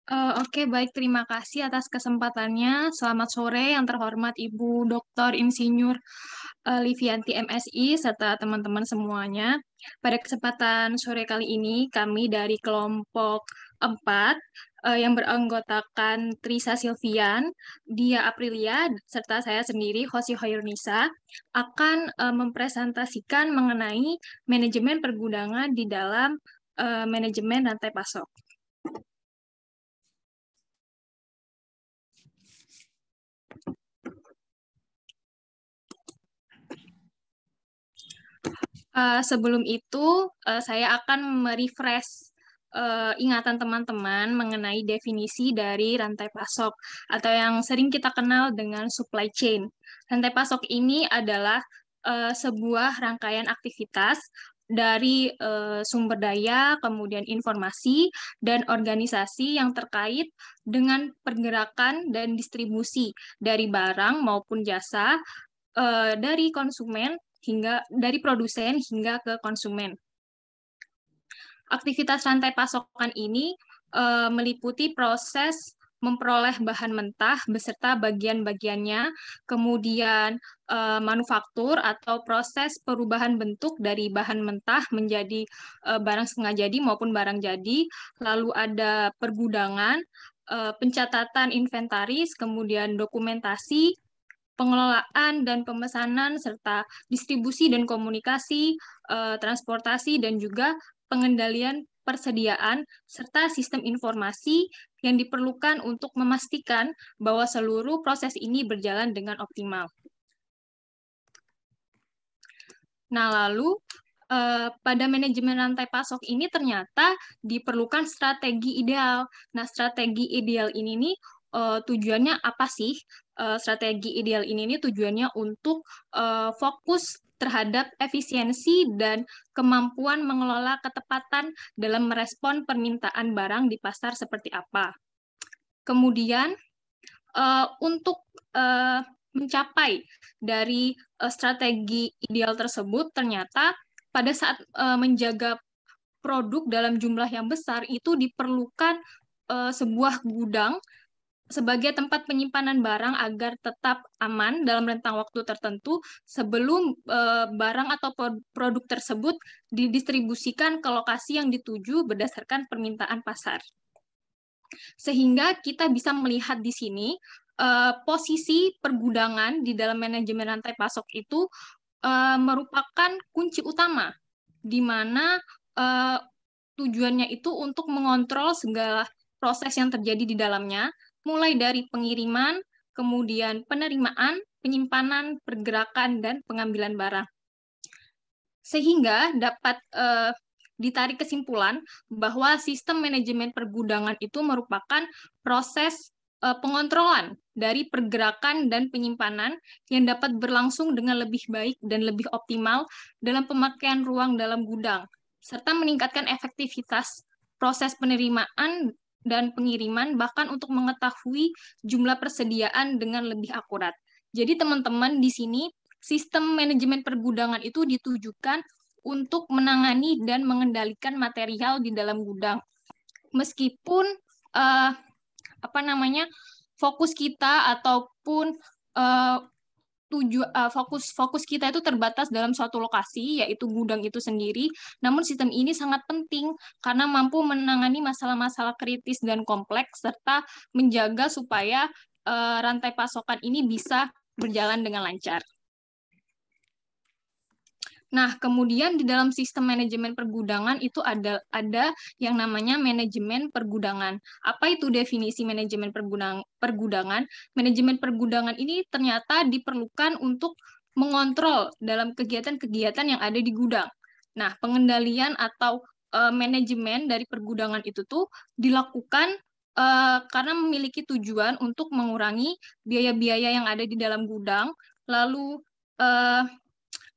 Oke, baik. Terima kasih atas kesempatannya. Selamat sore yang terhormat Ibu Dr. Insinyur Livianti MSI serta teman-teman semuanya. Pada kesempatan sore kali ini, kami dari kelompok 4 yang beranggotakan Trisa Silvian, Dia Aprilia, serta saya sendiri, Hosi Hoirunisa, akan mempresentasikan mengenai manajemen pergudangan di dalam manajemen rantai pasok. Sebelum itu, saya akan merefresh ingatan teman-teman mengenai definisi dari rantai pasok atau yang sering kita kenal dengan supply chain. Rantai pasok ini adalah sebuah rangkaian aktivitas dari sumber daya, kemudian informasi, dan organisasi yang terkait dengan pergerakan dan distribusi dari barang maupun jasa dari konsumen hingga dari produsen hingga ke konsumen. Aktivitas rantai pasokan ini meliputi proses memperoleh bahan mentah beserta bagian-bagiannya, kemudian manufaktur atau proses perubahan bentuk dari bahan mentah menjadi barang setengah jadi maupun barang jadi, lalu ada pergudangan, pencatatan inventaris, kemudian dokumentasi, pengelolaan dan pemesanan, serta distribusi dan komunikasi, transportasi, dan juga pengendalian persediaan, serta sistem informasi yang diperlukan untuk memastikan bahwa seluruh proses ini berjalan dengan optimal. Nah, lalu pada manajemen rantai pasok ini ternyata diperlukan strategi ideal. Nah, strategi ideal ini nih tujuannya apa sih? Strategi ideal ini nih tujuannya untuk fokus terhadap efisiensi dan kemampuan mengelola ketepatan dalam merespon permintaan barang di pasar seperti apa. Kemudian untuk mencapai dari strategi ideal tersebut, ternyata pada saat menjaga produk dalam jumlah yang besar itu diperlukan sebuah gudang sebagai tempat penyimpanan barang agar tetap aman dalam rentang waktu tertentu sebelum barang atau produk tersebut didistribusikan ke lokasi yang dituju berdasarkan permintaan pasar. Sehingga kita bisa melihat di sini posisi pergudangan di dalam manajemen rantai pasok itu merupakan kunci utama, di mana tujuannya itu untuk mengontrol segala proses yang terjadi di dalamnya, mulai dari pengiriman, kemudian penerimaan, penyimpanan, pergerakan, dan pengambilan barang. Sehingga dapat ditarik kesimpulan bahwa sistem manajemen pergudangan itu merupakan proses pengontrolan dari pergerakan dan penyimpanan yang dapat berlangsung dengan lebih baik dan lebih optimal dalam pemakaian ruang dalam gudang, serta meningkatkan efektivitas proses penerimaan dan pengiriman, bahkan untuk mengetahui jumlah persediaan dengan lebih akurat. Jadi teman-teman di sini sistem manajemen pergudangan itu ditujukan untuk menangani dan mengendalikan material di dalam gudang. Meskipun uh, apa namanya fokus kita ataupun fokus kita itu terbatas dalam suatu lokasi, yaitu gudang itu sendiri. Namun sistem ini sangat penting karena mampu menangani masalah-masalah kritis dan kompleks serta menjaga supaya rantai pasokan ini bisa berjalan dengan lancar. Nah, kemudian di dalam sistem manajemen pergudangan itu ada yang namanya manajemen pergudangan. Apa itu definisi manajemen pergudangan? Manajemen pergudangan ini ternyata diperlukan untuk mengontrol dalam kegiatan-kegiatan yang ada di gudang. Nah, pengendalian atau manajemen dari pergudangan itu tuh dilakukan karena memiliki tujuan untuk mengurangi biaya-biaya yang ada di dalam gudang, lalu uh,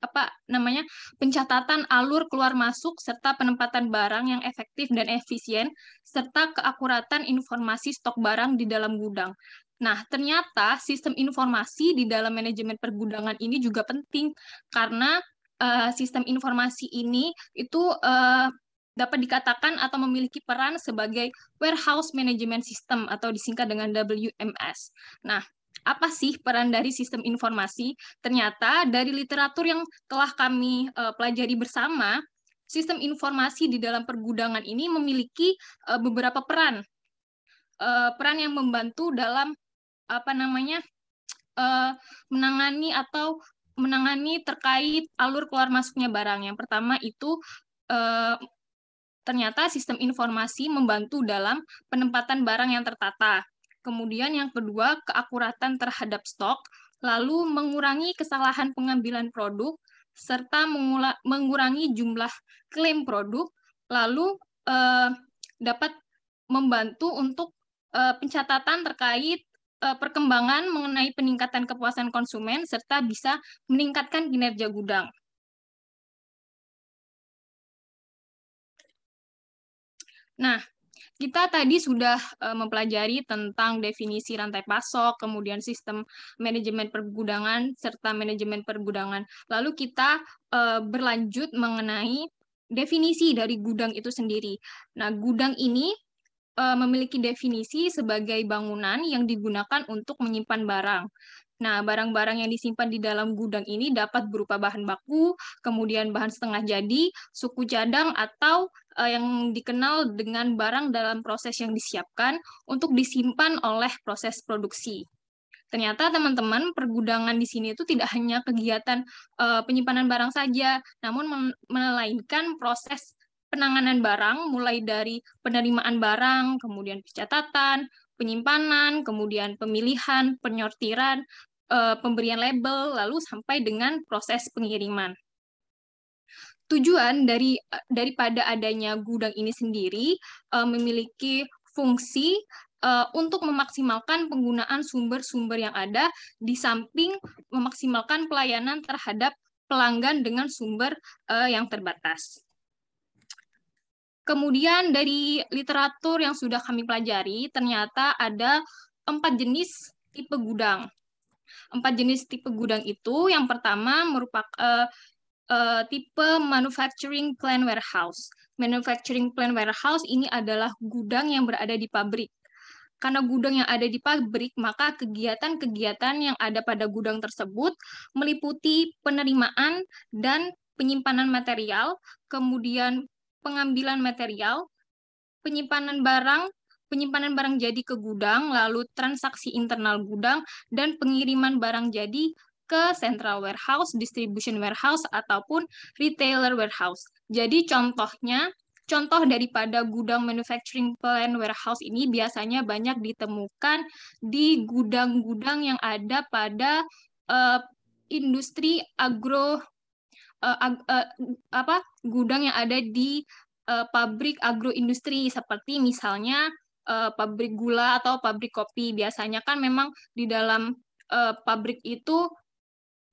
apa namanya pencatatan alur keluar masuk serta penempatan barang yang efektif dan efisien serta keakuratan informasi stok barang di dalam gudang. Nah, ternyata sistem informasi di dalam manajemen pergudangan ini juga penting karena sistem informasi ini itu dapat dikatakan atau memiliki peran sebagai warehouse management system atau disingkat dengan WMS. Nah, apa sih peran dari sistem informasi? Ternyata dari literatur yang telah kami pelajari bersama, sistem informasi di dalam pergudangan ini memiliki beberapa peran. Peran yang membantu dalam apa namanya menangani terkait alur keluar masuknya barang. Yang pertama itu ternyata sistem informasi membantu dalam penempatan barang yang tertata. Kemudian yang kedua, keakuratan terhadap stok, lalu mengurangi kesalahan pengambilan produk, serta mengurangi jumlah klaim produk, lalu dapat membantu untuk pencatatan terkait perkembangan mengenai peningkatan kepuasan konsumen, serta bisa meningkatkan kinerja gudang. Nah, kita tadi sudah mempelajari tentang definisi rantai pasok, kemudian sistem manajemen pergudangan, serta manajemen pergudangan. Lalu kita berlanjut mengenai definisi dari gudang itu sendiri. Nah, gudang ini memiliki definisi sebagai bangunan yang digunakan untuk menyimpan barang. Nah, barang-barang yang disimpan di dalam gudang ini dapat berupa bahan baku, kemudian bahan setengah jadi, suku cadang, atau yang dikenal dengan barang dalam proses yang disiapkan untuk disimpan oleh proses produksi. Ternyata teman-teman, pergudangan di sini itu tidak hanya kegiatan penyimpanan barang saja, namun melainkan proses penanganan barang, mulai dari penerimaan barang, kemudian pencatatan, penyimpanan, kemudian pemilihan, penyortiran, pemberian label, lalu sampai dengan proses pengiriman. Tujuan daripada adanya gudang ini sendiri memiliki fungsi untuk memaksimalkan penggunaan sumber-sumber yang ada, di samping memaksimalkan pelayanan terhadap pelanggan dengan sumber yang terbatas. Kemudian dari literatur yang sudah kami pelajari, ternyata ada 4 jenis tipe gudang. 4 jenis tipe gudang itu, yang pertama merupakan tipe manufacturing plant warehouse. Manufacturing plant warehouse ini adalah gudang yang berada di pabrik. Karena gudang yang ada di pabrik, maka kegiatan-kegiatan yang ada pada gudang tersebut meliputi penerimaan dan penyimpanan material, kemudian pengambilan material, penyimpanan barang jadi ke gudang, lalu transaksi internal gudang, dan pengiriman barang jadi ke central warehouse, distribution warehouse, ataupun retailer warehouse. Jadi contoh daripada gudang manufacturing plant warehouse ini biasanya banyak ditemukan di gudang-gudang yang ada pada industri gudang yang ada di pabrik agroindustri, seperti misalnya pabrik gula atau pabrik kopi. Biasanya kan memang di dalam pabrik itu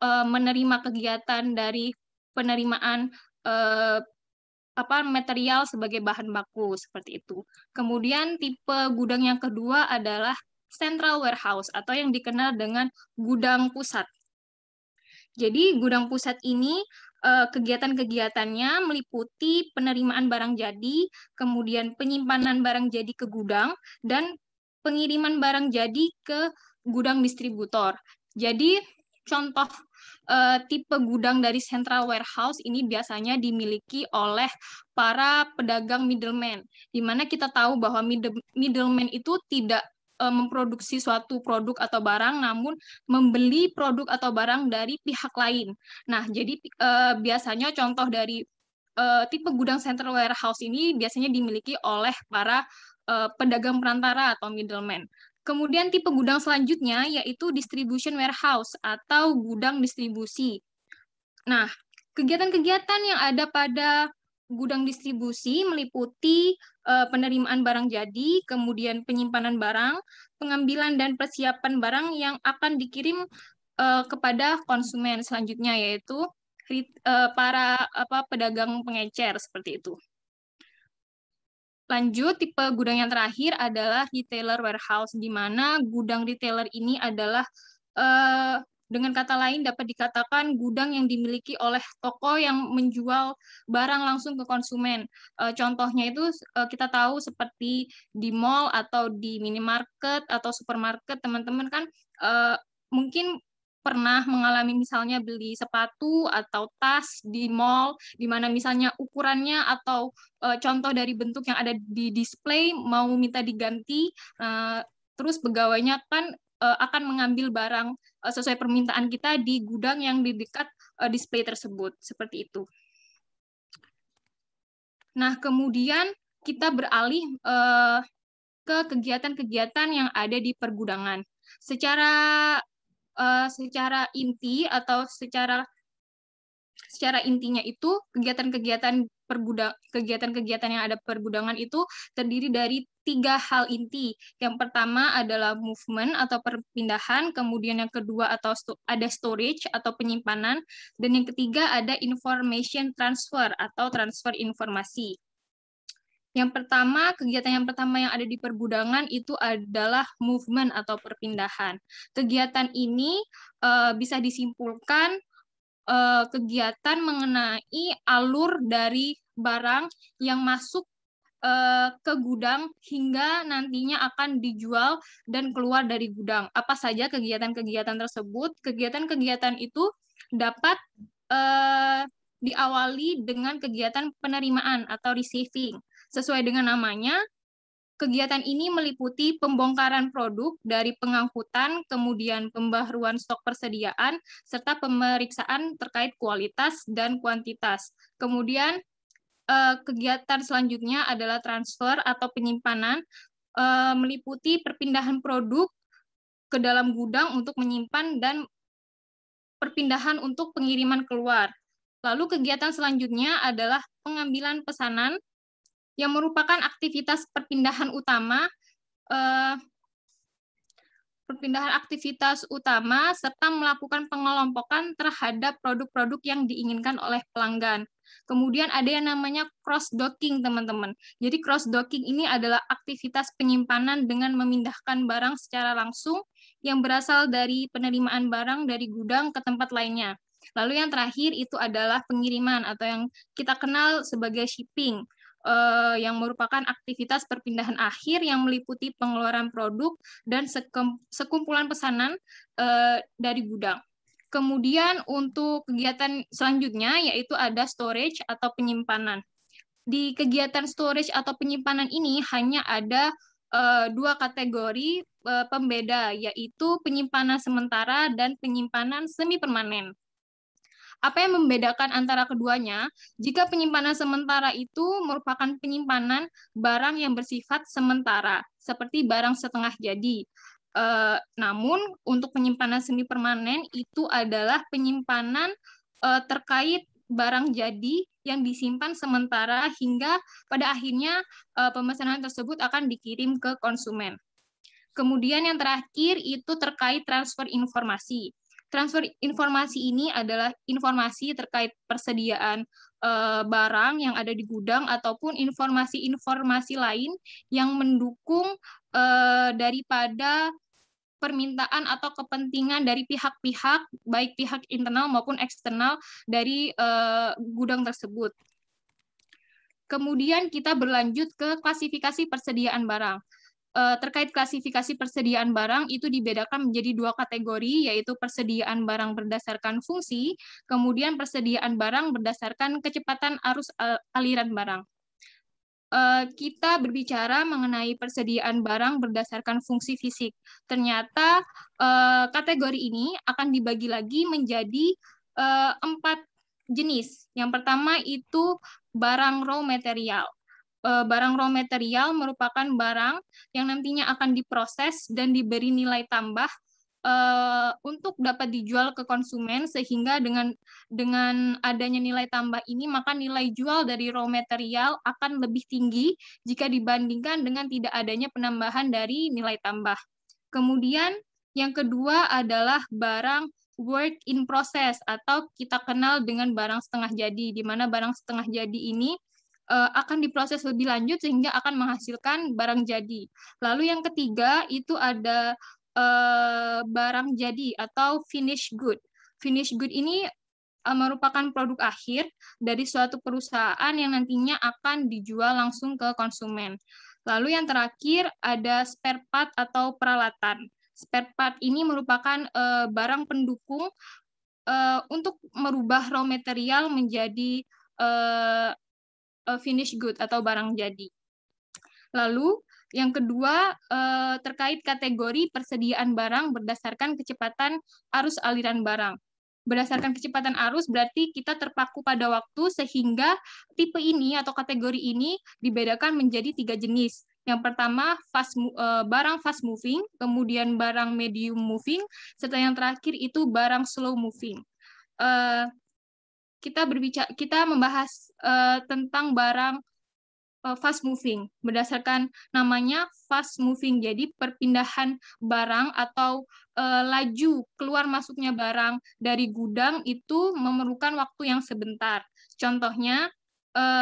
menerima kegiatan dari penerimaan material sebagai bahan baku, seperti itu. Kemudian tipe gudang yang kedua adalah central warehouse atau yang dikenal dengan gudang pusat. Jadi gudang pusat ini kegiatan-kegiatannya meliputi penerimaan barang jadi, kemudian penyimpanan barang jadi ke gudang, dan pengiriman barang jadi ke gudang distributor. Jadi contoh tipe gudang dari central warehouse ini biasanya dimiliki oleh para pedagang middleman, di mana kita tahu bahwa middleman itu tidak memproduksi suatu produk atau barang, namun membeli produk atau barang dari pihak lain. Nah, jadi biasanya contoh dari tipe gudang central warehouse ini biasanya dimiliki oleh para pedagang perantara atau middleman. Kemudian tipe gudang selanjutnya yaitu distribution warehouse atau gudang distribusi. Nah, kegiatan-kegiatan yang ada pada gudang distribusi meliputi penerimaan barang jadi, kemudian penyimpanan barang, pengambilan dan persiapan barang yang akan dikirim kepada konsumen selanjutnya, yaitu para pedagang pengecer, seperti itu. Lanjut, tipe gudang yang terakhir adalah retailer warehouse, di mana gudang retailer ini adalah Dengan kata lain, dapat dikatakan gudang yang dimiliki oleh toko yang menjual barang langsung ke konsumen. Contohnya itu kita tahu seperti di mall atau di minimarket atau supermarket, teman-teman kan mungkin pernah mengalami misalnya beli sepatu atau tas di mall, di mana misalnya ukurannya atau contoh dari bentuk yang ada di display mau minta diganti, terus pegawainya kan akan mengambil barang sesuai permintaan kita di gudang yang di dekat display tersebut, seperti itu. Nah, kemudian kita beralih ke kegiatan-kegiatan yang ada di pergudangan. Secara inti atau secara intinya itu kegiatan-kegiatan yang ada pergudangan itu terdiri dari 3 hal inti. Yang pertama adalah movement atau perpindahan, kemudian yang kedua ada storage atau penyimpanan, dan yang ketiga ada information transfer atau transfer informasi. Kegiatan yang pertama yang ada di pergudangan itu adalah movement atau perpindahan. Kegiatan ini bisa disimpulkan kegiatan mengenai alur dari barang yang masuk ke gudang hingga nantinya akan dijual dan keluar dari gudang. Apa saja kegiatan-kegiatan tersebut? Kegiatan-kegiatan itu dapat diawali dengan kegiatan penerimaan atau receiving. Sesuai dengan namanya, kegiatan ini meliputi pembongkaran produk dari pengangkutan, kemudian pembaharuan stok persediaan, serta pemeriksaan terkait kualitas dan kuantitas. Kemudian kegiatan selanjutnya adalah transfer atau penyimpanan, meliputi perpindahan produk ke dalam gudang untuk menyimpan dan perpindahan untuk pengiriman keluar. Lalu kegiatan selanjutnya adalah pengambilan pesanan yang merupakan aktivitas perpindahan utama serta melakukan pengelompokan terhadap produk-produk yang diinginkan oleh pelanggan. Kemudian ada yang namanya cross-docking, teman-teman. Jadi cross-docking ini adalah aktivitas penyimpanan dengan memindahkan barang secara langsung yang berasal dari penerimaan barang dari gudang ke tempat lainnya. Lalu yang terakhir itu adalah pengiriman atau yang kita kenal sebagai shipping, yang merupakan aktivitas perpindahan akhir yang meliputi pengeluaran produk dan sekumpulan pesanan dari gudang. Kemudian untuk kegiatan selanjutnya yaitu ada storage atau penyimpanan. Di kegiatan storage atau penyimpanan ini hanya ada 2 kategori pembeda, yaitu penyimpanan sementara dan penyimpanan semi permanen. Apa yang membedakan antara keduanya? Jika penyimpanan sementara itu merupakan penyimpanan barang yang bersifat sementara, seperti barang setengah jadi. Namun, untuk penyimpanan semi permanen itu adalah penyimpanan terkait barang jadi yang disimpan sementara hingga pada akhirnya pemesanan tersebut akan dikirim ke konsumen. Kemudian yang terakhir itu terkait transfer informasi. Transfer informasi ini adalah informasi terkait persediaan barang yang ada di gudang ataupun informasi-informasi lain yang mendukung daripada permintaan atau kepentingan dari pihak-pihak, baik pihak internal maupun eksternal dari gudang tersebut. Kemudian kita berlanjut ke klasifikasi persediaan barang. Terkait klasifikasi persediaan barang itu dibedakan menjadi 2 kategori, yaitu persediaan barang berdasarkan fungsi, kemudian persediaan barang berdasarkan kecepatan arus aliran barang. Kita berbicara mengenai persediaan barang berdasarkan fungsi fisik. Ternyata kategori ini akan dibagi lagi menjadi 4 jenis. Yang pertama itu barang raw material. Barang raw material merupakan barang yang nantinya akan diproses dan diberi nilai tambah untuk dapat dijual ke konsumen, sehingga dengan adanya nilai tambah ini maka nilai jual dari raw material akan lebih tinggi jika dibandingkan dengan tidak adanya penambahan dari nilai tambah. Kemudian yang kedua adalah barang work in process atau kita kenal dengan barang setengah jadi, di mana barang setengah jadi ini akan diproses lebih lanjut sehingga akan menghasilkan barang jadi. Lalu yang ketiga itu ada barang jadi atau finished good. Finished good ini merupakan produk akhir dari suatu perusahaan yang nantinya akan dijual langsung ke konsumen. Lalu yang terakhir ada spare part atau peralatan. Spare part ini merupakan barang pendukung untuk merubah raw material menjadi finished good atau barang jadi. Lalu yang kedua terkait kategori persediaan barang berdasarkan kecepatan arus aliran barang. Berdasarkan kecepatan arus berarti kita terpaku pada waktu sehingga tipe ini atau kategori ini dibedakan menjadi 3 jenis. Yang pertama barang fast moving, kemudian barang medium moving, serta yang terakhir itu barang slow moving. Kita membahas tentang barang fast moving berdasarkan namanya fast moving. Jadi perpindahan barang atau laju keluar masuknya barang dari gudang itu memerlukan waktu yang sebentar. Contohnya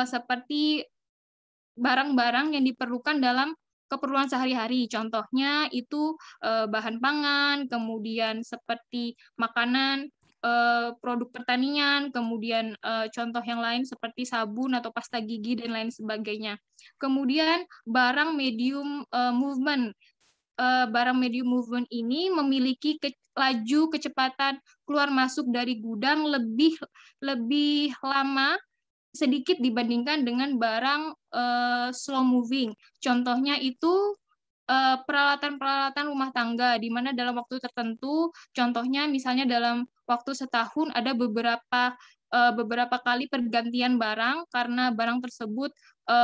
seperti barang-barang yang diperlukan dalam keperluan sehari-hari. Contohnya itu bahan pangan, kemudian seperti makanan, produk pertanian, kemudian contoh yang lain seperti sabun atau pasta gigi dan lain sebagainya. Kemudian barang medium movement. Barang medium movement ini memiliki laju kecepatan keluar masuk dari gudang lebih lama sedikit dibandingkan dengan barang slow moving. Contohnya itu peralatan-peralatan rumah tangga, di mana dalam waktu tertentu, contohnya misalnya dalam waktu setahun ada beberapa kali pergantian barang karena barang tersebut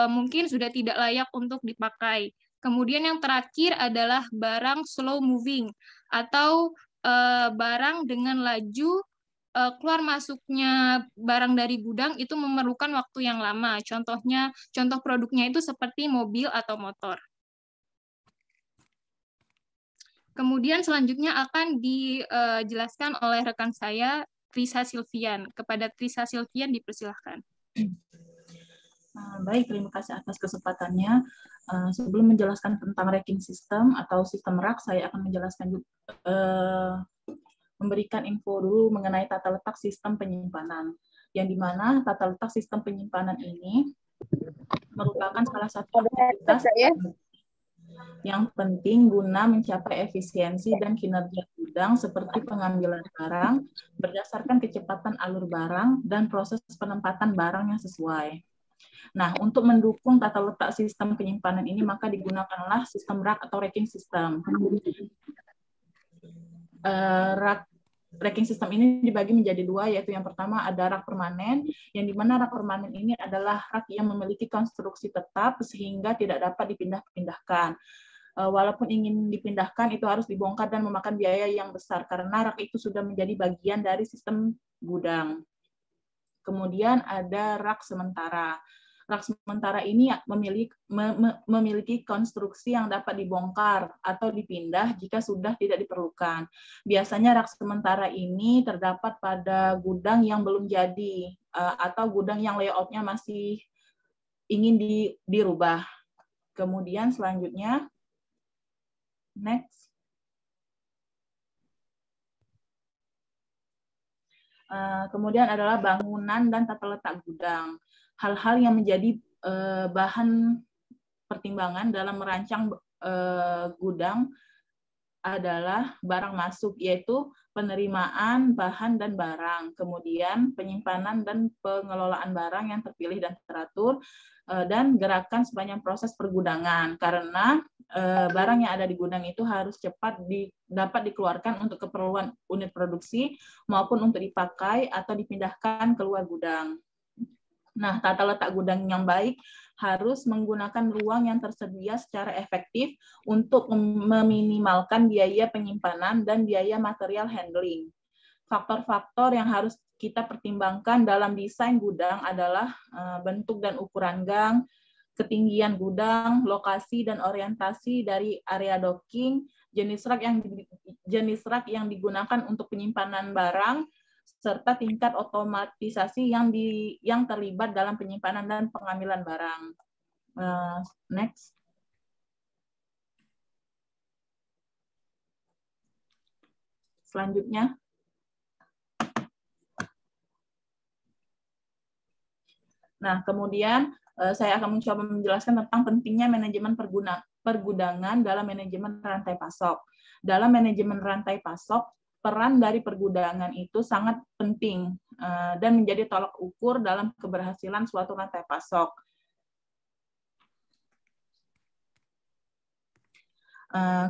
mungkin sudah tidak layak untuk dipakai. Kemudian yang terakhir adalah barang slow moving atau barang dengan laju keluar masuknya barang dari gudang itu memerlukan waktu yang lama. Contoh produknya itu seperti mobil atau motor. Kemudian selanjutnya akan dijelaskan oleh rekan saya, Trisa Silvian. Kepada Trisa Silvian dipersilahkan. Baik, terima kasih atas kesempatannya. Sebelum menjelaskan tentang racking system atau sistem rak, saya akan menjelaskan memberikan info dulu mengenai tata letak sistem penyimpanan. Yang dimana tata letak sistem penyimpanan ini merupakan salah satu aktivitas yang penting guna mencapai efisiensi dan kinerja gudang seperti pengambilan barang berdasarkan kecepatan alur barang dan proses penempatan barang yang sesuai. Nah, untuk mendukung tata letak sistem penyimpanan ini maka digunakanlah sistem rak atau racking system. Racking system ini dibagi menjadi dua, yaitu yang pertama ada rak permanen, yang dimana rak permanen ini adalah rak yang memiliki konstruksi tetap sehingga tidak dapat dipindah-pindahkan. Walaupun ingin dipindahkan itu harus dibongkar dan memakan biaya yang besar karena rak itu sudah menjadi bagian dari sistem gudang. Kemudian ada rak sementara. Rak sementara ini memiliki konstruksi yang dapat dibongkar atau dipindah jika sudah tidak diperlukan. Biasanya rak sementara ini terdapat pada gudang yang belum jadi atau gudang yang layoutnya masih ingin dirubah. Kemudian selanjutnya, next. Kemudian adalah bangunan dan tata letak gudang. Hal-hal yang menjadi bahan pertimbangan dalam merancang gudang adalah barang masuk, yaitu penerimaan bahan dan barang, kemudian penyimpanan dan pengelolaan barang yang terpilih dan teratur, dan gerakan sepanjang proses pergudangan, karena barang yang ada di gudang itu harus cepat dapat dikeluarkan untuk keperluan unit produksi maupun untuk dipakai atau dipindahkan keluar gudang. Nah, tata letak gudang yang baik harus menggunakan ruang yang tersedia secara efektif untuk meminimalkan biaya penyimpanan dan biaya material handling. Faktor-faktor yang harus kita pertimbangkan dalam desain gudang adalah bentuk dan ukuran gang, ketinggian gudang, lokasi dan orientasi dari area docking, jenis rak yang digunakan untuk penyimpanan barang, serta tingkat otomatisasi yang terlibat dalam penyimpanan dan pengambilan barang. Next. selanjutnya. Nah, kemudian saya akan mencoba menjelaskan tentang pentingnya manajemen pergudangan dalam manajemen rantai pasok. Dalam manajemen rantai pasok, peran dari pergudangan itu sangat penting dan menjadi tolak ukur dalam keberhasilan suatu rantai pasok.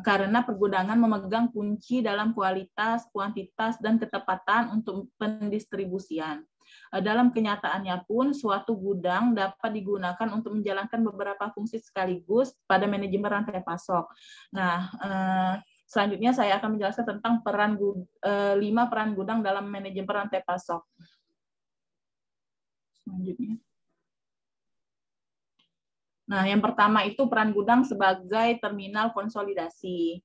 Karena pergudangan memegang kunci dalam kualitas, kuantitas, dan ketepatan untuk pendistribusian. Dalam kenyataannya pun, suatu gudang dapat digunakan untuk menjalankan beberapa fungsi sekaligus pada manajemen rantai pasok. Nah, selanjutnya saya akan menjelaskan tentang 5 peran gudang dalam manajemen rantai pasok. Selanjutnya. Nah, yang pertama itu peran gudang sebagai terminal konsolidasi.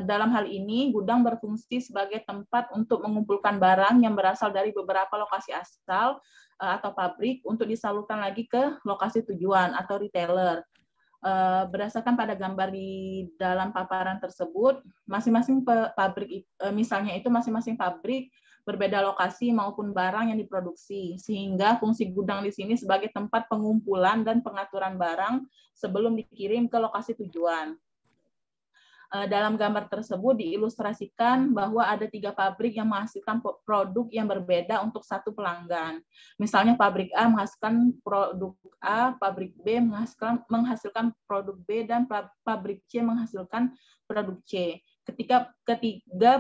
Dalam hal ini, gudang berfungsi sebagai tempat untuk mengumpulkan barang yang berasal dari beberapa lokasi asal atau pabrik untuk disalurkan lagi ke lokasi tujuan atau retailer. Berdasarkan pada gambar di dalam paparan tersebut, masing-masing pabrik, misalnya itu masing-masing pabrik berbeda lokasi maupun barang yang diproduksi, sehingga fungsi gudang di sini sebagai tempat pengumpulan dan pengaturan barang sebelum dikirim ke lokasi tujuan. Dalam gambar tersebut diilustrasikan bahwa ada 3 pabrik yang menghasilkan produk yang berbeda untuk satu pelanggan. Misalnya pabrik A menghasilkan produk A, pabrik B menghasilkan produk B, dan pabrik C menghasilkan produk C. Ketiga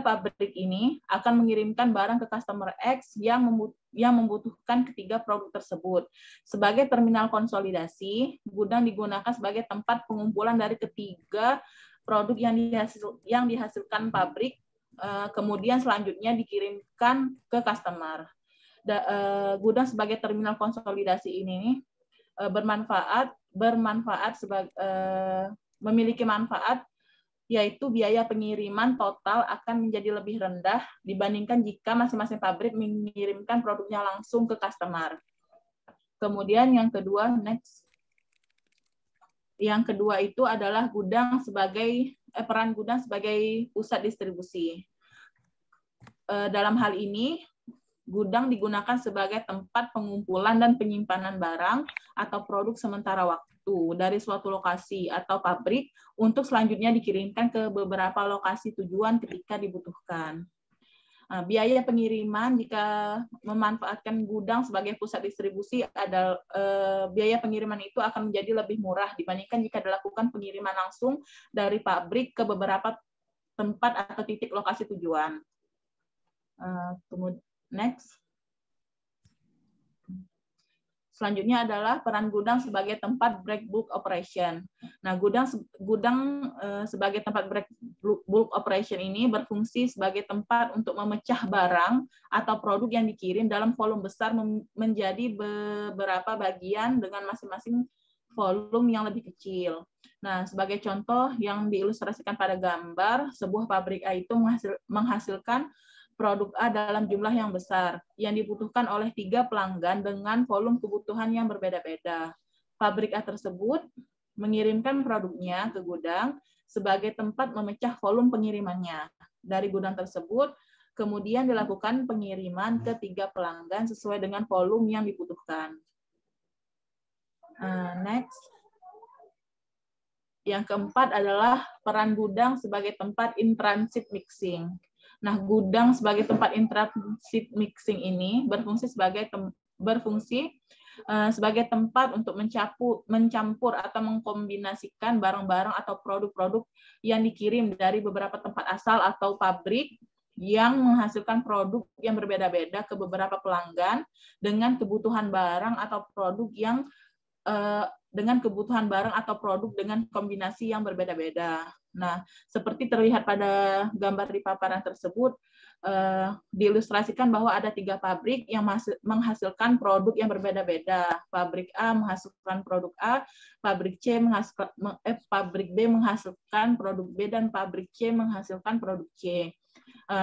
pabrik ini akan mengirimkan barang ke customer X yang membutuhkan ketiga produk tersebut. Sebagai terminal konsolidasi, gudang digunakan sebagai tempat pengumpulan dari ketiga produk yang dihasilkan pabrik, kemudian selanjutnya dikirimkan ke customer. Gudang sebagai terminal konsolidasi ini memiliki manfaat, yaitu biaya pengiriman total akan menjadi lebih rendah dibandingkan jika masing-masing pabrik mengirimkan produknya langsung ke customer. Kemudian yang kedua, next. Yang kedua itu adalah peran gudang sebagai pusat distribusi. Dalam hal ini, gudang digunakan sebagai tempat pengumpulan dan penyimpanan barang atau produk sementara waktu dari suatu lokasi atau pabrik untuk selanjutnya dikirimkan ke beberapa lokasi tujuan ketika dibutuhkan. Biaya pengiriman jika memanfaatkan gudang sebagai pusat distribusi biaya pengiriman itu akan menjadi lebih murah dibandingkan jika dilakukan pengiriman langsung dari pabrik ke beberapa tempat atau titik lokasi tujuan. Kemudian next. Selanjutnya adalah peran gudang sebagai tempat break bulk operation. Nah, gudang sebagai tempat break bulk operation ini berfungsi sebagai tempat untuk memecah barang atau produk yang dikirim dalam volume besar menjadi beberapa bagian dengan masing-masing volume yang lebih kecil. Nah, sebagai contoh yang diilustrasikan pada gambar, sebuah pabrik A itu menghasilkan produk A dalam jumlah yang besar yang dibutuhkan oleh 3 pelanggan dengan volume kebutuhan yang berbeda-beda. Pabrik A tersebut mengirimkan produknya ke gudang sebagai tempat memecah volume pengirimannya. Dari gudang tersebut, kemudian dilakukan pengiriman ke 3 pelanggan sesuai dengan volume yang dibutuhkan. Next. Yang keempat adalah peran gudang sebagai tempat in-transit mixing. Nah, gudang sebagai tempat in-transit mixing ini berfungsi sebagai tempat untuk mencampur atau mengkombinasikan barang-barang atau produk-produk yang dikirim dari beberapa tempat asal atau pabrik yang menghasilkan produk yang berbeda-beda ke beberapa pelanggan dengan kebutuhan barang atau produk dengan kombinasi yang berbeda-beda. Nah, seperti terlihat pada gambar di paparan tersebut, diilustrasikan bahwa ada 3 pabrik yang menghasilkan produk yang berbeda-beda. Pabrik A menghasilkan produk A, pabrik B menghasilkan produk B, dan pabrik C menghasilkan produk C.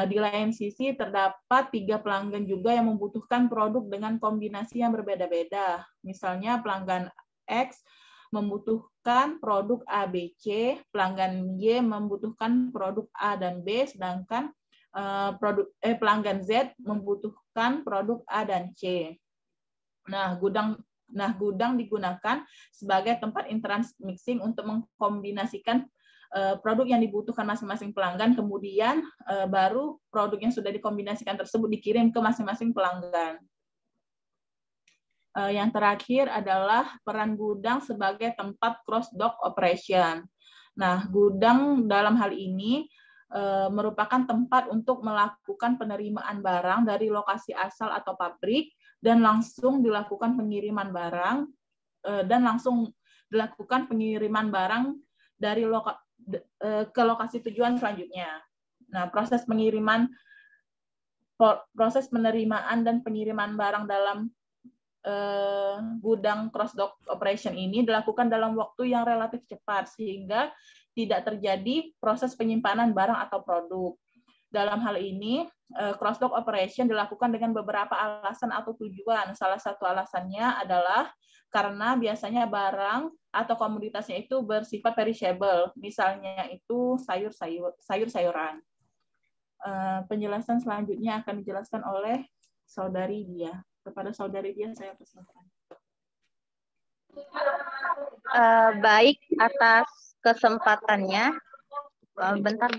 Di lain sisi, terdapat 3 pelanggan juga yang membutuhkan produk dengan kombinasi yang berbeda-beda. Misalnya pelanggan X membutuhkan produk A, B, C, pelanggan Y membutuhkan produk A dan B, sedangkan pelanggan Z membutuhkan produk A dan C. Nah, gudang digunakan sebagai tempat interans mixing untuk mengkombinasikan produk yang dibutuhkan masing-masing pelanggan, kemudian baru produk yang sudah dikombinasikan tersebut dikirim ke masing-masing pelanggan. Yang terakhir adalah peran gudang sebagai tempat cross-dock operation. Nah, gudang dalam hal ini merupakan tempat untuk melakukan penerimaan barang dari lokasi asal atau pabrik dan langsung dilakukan pengiriman barang dari ke lokasi tujuan selanjutnya. Nah, proses penerimaan dan pengiriman barang dalam gudang cross-dock operation ini dilakukan dalam waktu yang relatif cepat sehingga tidak terjadi proses penyimpanan barang atau produk. Dalam hal ini, cross-dock operation dilakukan dengan beberapa alasan atau tujuan. Salah satu alasannya adalah karena biasanya barang atau komoditasnya itu bersifat perishable, misalnya itu sayur-sayuran. Penjelasan selanjutnya akan dijelaskan oleh Saudari Dia. Kepada Saudari Dia saya persilakan. Baik, atas kesempatannya. Bentar.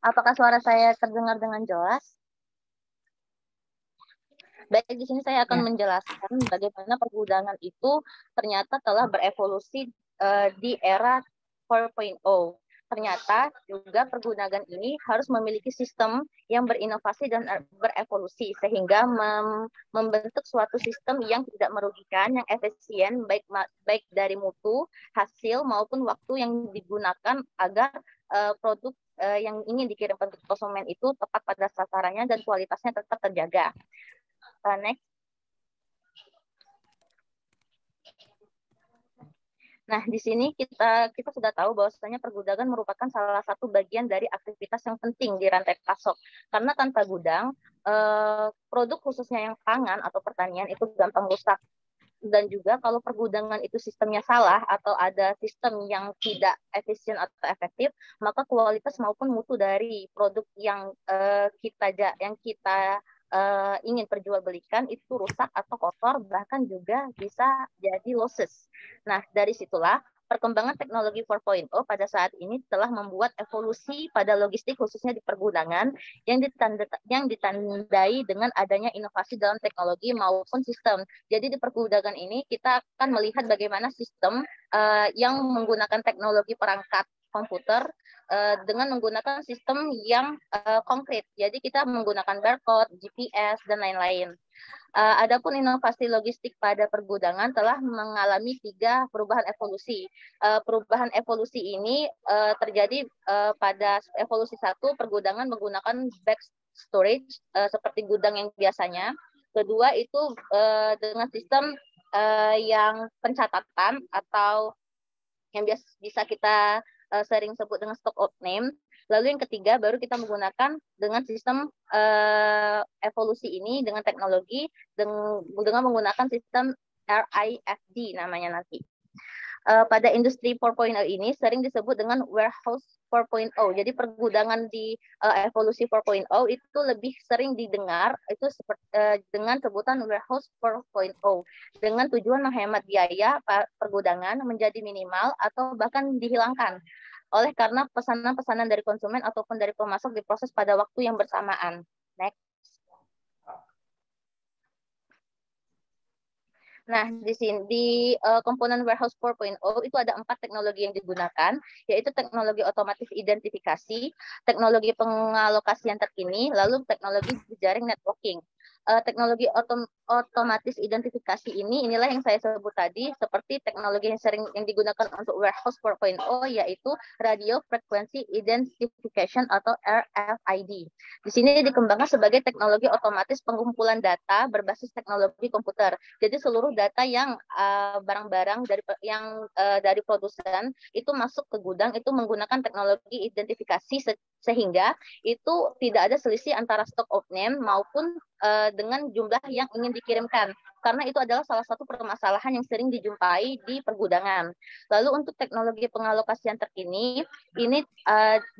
Apakah suara saya terdengar dengan jelas? Baik, di sini saya akan menjelaskan bagaimana pergudangan itu ternyata telah berevolusi di era 4.0. Ternyata juga pergudangan ini harus memiliki sistem yang berinovasi dan berevolusi sehingga membentuk suatu sistem yang tidak merugikan, yang efisien baik dari mutu, hasil maupun waktu yang digunakan agar produk yang ingin dikirimkan ke konsumen itu tepat pada sasarannya dan kualitasnya tetap terjaga. Next. Nah, di sini kita sudah tahu bahwasanya pergudangan merupakan salah satu bagian dari aktivitas yang penting di rantai pasok. Karena tanpa gudang, produk khususnya yang pangan atau pertanian itu gampang rusak. Dan juga kalau pergudangan itu sistemnya salah atau ada sistem yang tidak efisien atau efektif, maka kualitas maupun mutu dari produk yang kita ingin perjualbelikan itu rusak atau kotor, bahkan juga bisa jadi losses. Nah, dari situlah perkembangan teknologi 4.0 pada saat ini telah membuat evolusi pada logistik khususnya di pergudangan yang ditandai dengan adanya inovasi dalam teknologi maupun sistem. Jadi di pergudangan ini kita akan melihat bagaimana sistem yang menggunakan teknologi perangkat komputer dengan menggunakan sistem yang konkret. Jadi kita menggunakan barcode, GPS, dan lain-lain. Adapun inovasi logistik pada pergudangan telah mengalami 3 perubahan evolusi. Perubahan evolusi ini terjadi pada evolusi 1, pergudangan menggunakan back storage seperti gudang yang biasanya. Kedua itu dengan sistem yang pencatatan atau yang bisa kita sering sebut dengan stock out name. Lalu yang ketiga baru kita menggunakan dengan sistem evolusi ini dengan teknologi dengan menggunakan sistem RIFD namanya nanti. Pada industri 4.0 ini sering disebut dengan warehouse 4.0. Jadi pergudangan di evolusi 4.0 itu lebih sering didengar itu dengan sebutan warehouse 4.0 dengan tujuan menghemat biaya pergudangan menjadi minimal atau bahkan dihilangkan oleh karena pesanan-pesanan dari konsumen ataupun dari pemasok diproses pada waktu yang bersamaan. Next. Nah, di sini di komponen warehouse 4.0 itu ada 4 teknologi yang digunakan, yaitu teknologi otomatis identifikasi, teknologi pengalokasian terkini, lalu teknologi jejaring networking. Teknologi otomatis identifikasi inilah yang saya sebut tadi, seperti teknologi yang sering yang digunakan untuk warehouse 4.0 yaitu radio frequency identification atau RFID. Di sini dikembangkan sebagai teknologi otomatis pengumpulan data berbasis teknologi komputer. Jadi seluruh data yang barang-barang dari produsen itu masuk ke gudang itu menggunakan teknologi identifikasi Sehingga itu tidak ada selisih antara stok off-name maupun dengan jumlah yang ingin dikirimkan. Karena itu adalah salah satu permasalahan yang sering dijumpai di pergudangan. Lalu untuk teknologi pengalokasian terkini, ini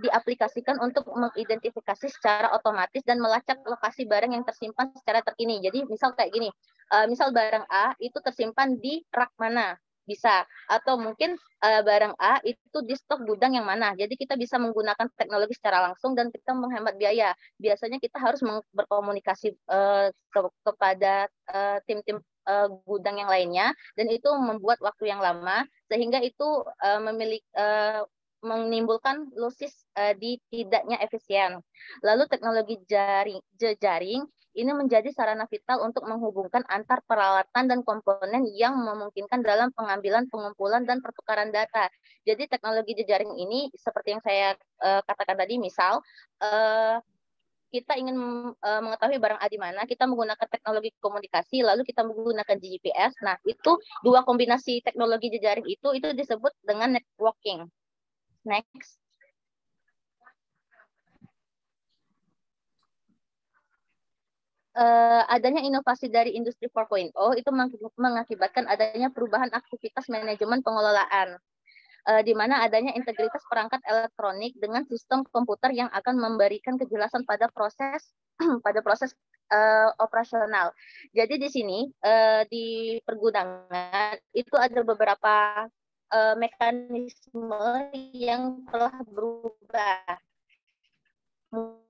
diaplikasikan untuk mengidentifikasi secara otomatis dan melacak lokasi barang yang tersimpan secara terkini. Jadi misal kayak gini, misal barang A itu tersimpan di rak mana, bisa, atau mungkin barang A itu di stok gudang yang mana. Jadi kita bisa menggunakan teknologi secara langsung dan kita menghemat biaya. Biasanya kita harus berkomunikasi kepada tim-tim gudang yang lainnya, dan itu membuat waktu yang lama, sehingga itu menimbulkan losses di tidaknya efisien. Lalu teknologi jejaring ini menjadi sarana vital untuk menghubungkan antar peralatan dan komponen yang memungkinkan dalam pengambilan, pengumpulan, dan pertukaran data. Jadi teknologi jejaring ini seperti yang saya katakan tadi, misal kita ingin mengetahui barang A di mana, kita menggunakan teknologi komunikasi, lalu kita menggunakan GPS. Nah, itu dua kombinasi teknologi jejaring itu disebut dengan networking. Next. Adanya inovasi dari industri 4.0 itu mengakibatkan adanya perubahan aktivitas manajemen pengelolaan, di mana adanya integritas perangkat elektronik dengan sistem komputer yang akan memberikan kejelasan pada proses operasional. Jadi di sini di pergudangan itu ada beberapa mekanisme yang telah berubah,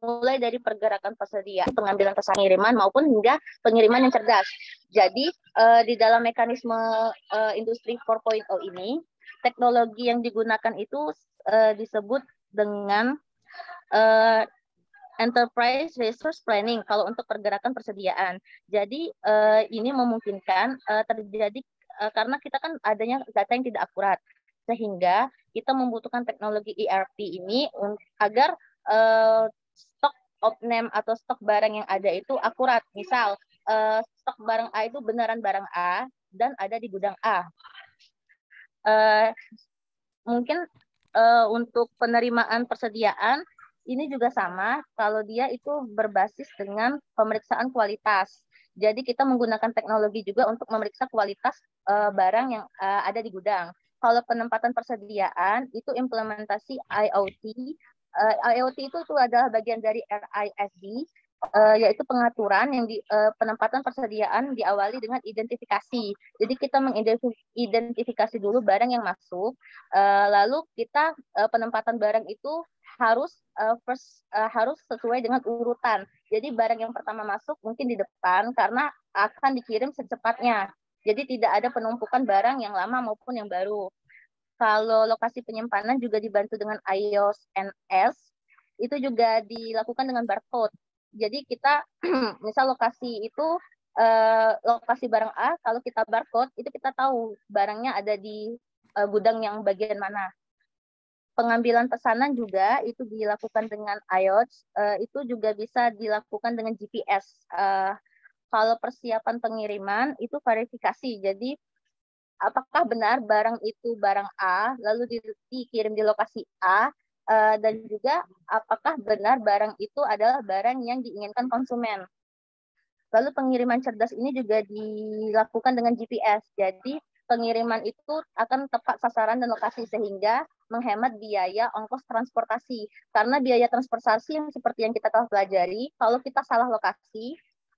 mulai dari pergerakan persediaan, pengambilan pesan pengiriman maupun hingga pengiriman yang cerdas. Jadi di dalam mekanisme industri 4.0 ini, teknologi yang digunakan itu disebut dengan enterprise resource planning kalau untuk pergerakan persediaan. Jadi ini memungkinkan terjadi karena kita kan adanya data yang tidak akurat, sehingga kita membutuhkan teknologi ERP ini agar stok off-name atau stok barang yang ada itu akurat. Misal stok barang A itu beneran barang A dan ada di gudang A. Mungkin untuk penerimaan persediaan ini juga sama, kalau dia itu berbasis dengan pemeriksaan kualitas. Jadi kita menggunakan teknologi juga untuk memeriksa kualitas barang yang ada di gudang. Kalau penempatan persediaan itu implementasi IoT. IoT itu adalah bagian dari RISD, yaitu pengaturan yang penempatan persediaan diawali dengan identifikasi. Jadi kita mengidentifikasi dulu barang yang masuk, lalu kita penempatan barang itu harus harus sesuai dengan urutan. Jadi barang yang pertama masuk mungkin di depan karena akan dikirim secepatnya. Jadi tidak ada penumpukan barang yang lama maupun yang baru. Kalau lokasi penyimpanan juga dibantu dengan iOS-NS, itu juga dilakukan dengan barcode. Jadi kita misal lokasi itu lokasi barang A, kalau kita barcode itu kita tahu barangnya ada di gudang yang bagian mana. Pengambilan pesanan juga itu dilakukan dengan iOS, itu juga bisa dilakukan dengan GPS. Kalau persiapan pengiriman itu verifikasi. Jadi apakah benar barang itu barang A lalu dikirim di lokasi A, dan juga apakah benar barang itu adalah barang yang diinginkan konsumen. Lalu pengiriman cerdas ini juga dilakukan dengan GPS. Jadi pengiriman itu akan tepat sasaran dan lokasi sehingga menghemat biaya ongkos transportasi. Karena biaya transportasi yang seperti yang kita telah pelajari, kalau kita salah lokasi,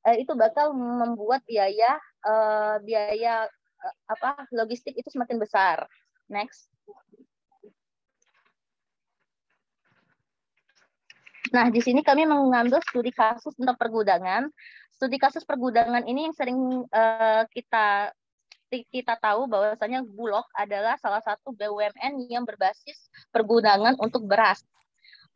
itu bakal membuat biaya logistik itu semakin besar. Next. Nah, di sini kami mengambil studi kasus tentang pergudangan. Studi kasus pergudangan ini yang sering kita tahu bahwasanya Bulog adalah salah satu BUMN yang berbasis pergudangan untuk beras.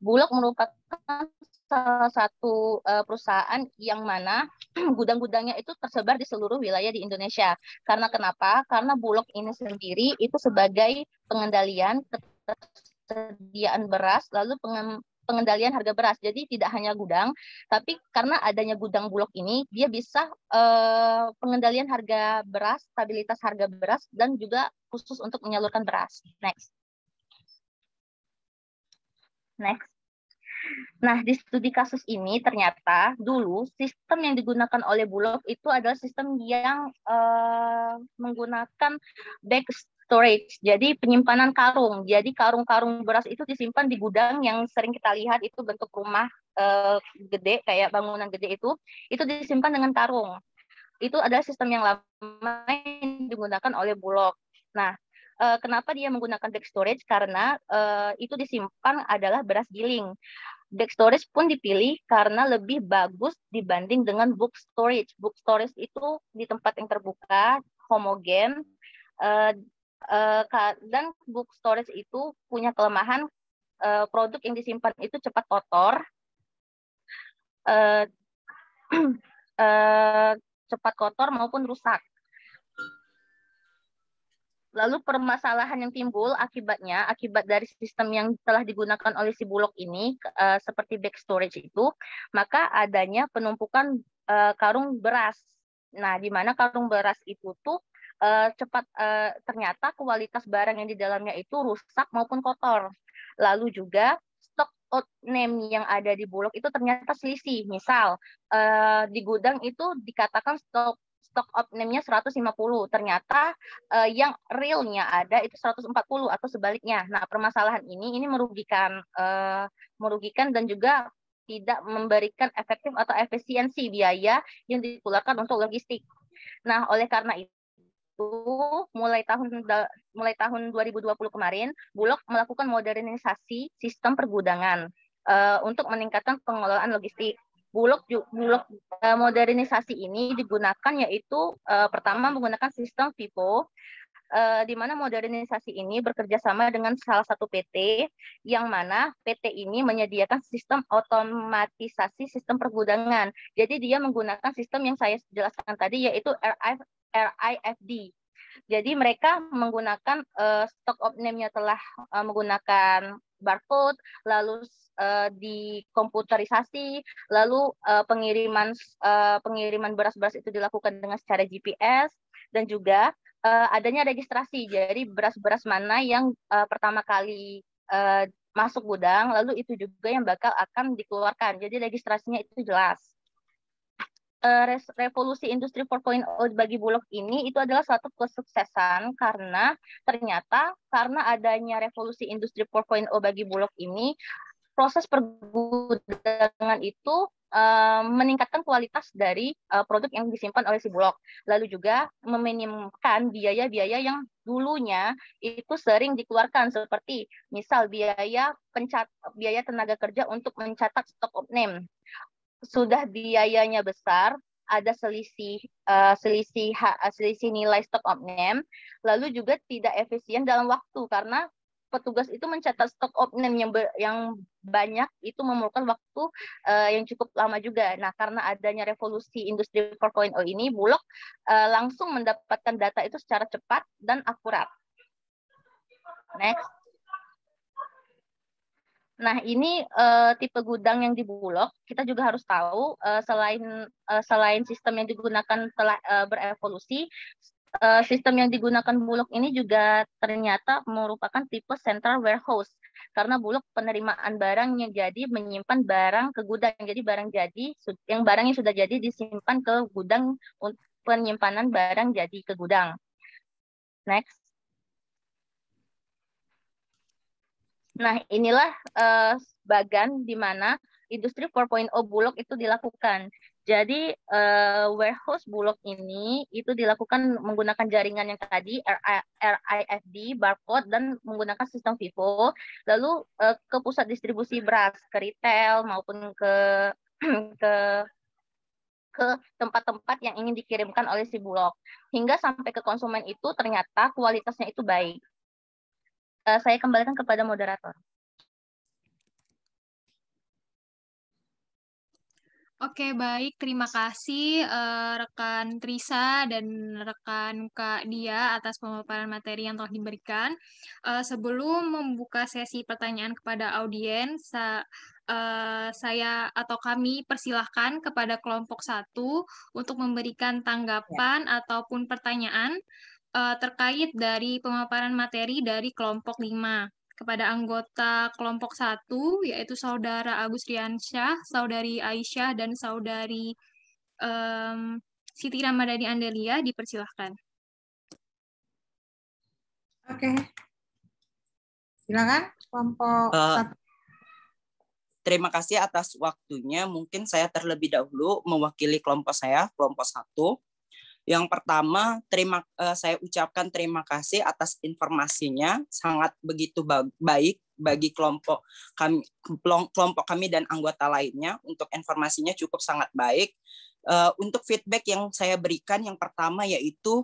Bulog merupakan salah satu perusahaan yang mana gudang-gudangnya itu tersebar di seluruh wilayah di Indonesia. Karena kenapa? Karena Bulog ini sendiri itu sebagai pengendalian ketersediaan beras, lalu pengendalian harga beras. Jadi tidak hanya gudang, tapi karena adanya gudang Bulog ini, dia bisa pengendalian harga beras, stabilitas harga beras, dan juga khusus untuk menyalurkan beras. Next. Nah, di studi kasus ini ternyata dulu sistem yang digunakan oleh Bulog itu adalah sistem yang menggunakan back storage, jadi penyimpanan karung. Jadi karung-karung beras itu disimpan di gudang yang sering kita lihat itu bentuk rumah gede, kayak bangunan gede itu disimpan dengan karung. Itu adalah sistem yang lama yang digunakan oleh Bulog. Nah, kenapa dia menggunakan back storage? Karena itu disimpan adalah beras giling. Back storage pun dipilih karena lebih bagus dibanding dengan book storage. Book storage itu di tempat yang terbuka, homogen, dan book storage itu punya kelemahan produk yang disimpan itu cepat kotor, cepat kotor maupun rusak. Lalu permasalahan yang timbul akibat dari sistem yang telah digunakan oleh si Bulog ini seperti back storage itu, maka adanya penumpukan karung beras. Nah, di mana karung beras itu tuh ternyata kualitas barang yang di dalamnya itu rusak maupun kotor. Lalu juga stok out name yang ada di Bulog itu ternyata selisih. Misal di gudang itu dikatakan stok out name-nya 150, ternyata yang real-nya ada itu 140 atau sebaliknya. Nah, permasalahan ini merugikan dan juga tidak memberikan efektif atau efisiensi biaya yang dikeluarkan untuk logistik. Nah, oleh karena itu mulai tahun 2020 kemarin, Bulog melakukan modernisasi sistem pergudangan untuk meningkatkan pengelolaan logistik. Bulog modernisasi ini digunakan yaitu pertama menggunakan sistem FIFO, di mana modernisasi ini bekerja sama dengan salah satu PT, yang mana PT ini menyediakan sistem otomatisasi sistem pergudangan. Jadi dia menggunakan sistem yang saya jelaskan tadi, yaitu RIFD. Jadi mereka menggunakan stock of name-nya telah menggunakan barcode, lalu dikomputerisasi, lalu pengiriman beras-beras itu dilakukan dengan secara GPS, dan juga adanya registrasi. Jadi beras-beras mana yang pertama kali masuk gudang, lalu itu juga yang bakal akan dikeluarkan. Jadi registrasinya itu jelas. Revolusi industri 4.0 bagi Bulog ini itu adalah suatu kesuksesan karena ternyata karena adanya revolusi industri 4.0 bagi Bulog ini, proses pergudangan itu meningkatkan kualitas dari produk yang disimpan oleh si Bulog. Lalu juga meminimumkan biaya-biaya yang dulunya itu sering dikeluarkan, seperti misal biaya tenaga kerja untuk mencatat stock of name. Sudah biayanya besar, ada selisih nilai stock of name, lalu juga tidak efisien dalam waktu karena petugas itu mencatat stock of name yang banyak itu memerlukan waktu yang cukup lama juga. Nah, karena adanya revolusi industri 4.0 ini, Bulog langsung mendapatkan data itu secara cepat dan akurat. Next. Nah, ini tipe gudang yang di Bulog. Kita juga harus tahu selain sistem yang digunakan telah berevolusi, sistem yang digunakan Bulog ini juga ternyata merupakan tipe central warehouse. Karena Bulog penerimaan barang yang jadi menyimpan barang ke gudang. Jadi barang yang sudah jadi disimpan ke gudang untuk penyimpanan barang jadi ke gudang. Next. Nah, inilah bagan di mana industri 4.0 Bulog itu dilakukan. Jadi warehouse Bulog ini itu dilakukan menggunakan jaringan yang tadi RIFD, barcode, dan menggunakan sistem FIFO. Lalu ke pusat distribusi beras, ke retail maupun ke tempat-tempat yang ingin dikirimkan oleh si Bulog. Hingga sampai ke konsumen itu ternyata kualitasnya itu baik. Saya kembalikan kepada moderator. Oke, baik. Terima kasih rekan Trisa dan rekan Kak Dia atas pemaparan materi yang telah diberikan. Sebelum membuka sesi pertanyaan kepada audiens, saya atau kami persilahkan kepada kelompok 1 untuk memberikan tanggapan ataupun pertanyaan terkait dari pemaparan materi dari kelompok 5. kepada anggota kelompok 1, yaitu Saudara Agus Riansyah, Saudari Aisyah, dan Saudari Siti Ramadhani Andelia, dipersilahkan. Oke. Silakan kelompok 1. Terima kasih atas waktunya. Mungkin saya terlebih dahulu mewakili kelompok saya, kelompok 1. Yang pertama, saya ucapkan terima kasih atas informasinya, sangat begitu baik bagi kelompok kami dan anggota lainnya. Untuk informasinya cukup sangat baik. Untuk feedback yang saya berikan, yang pertama yaitu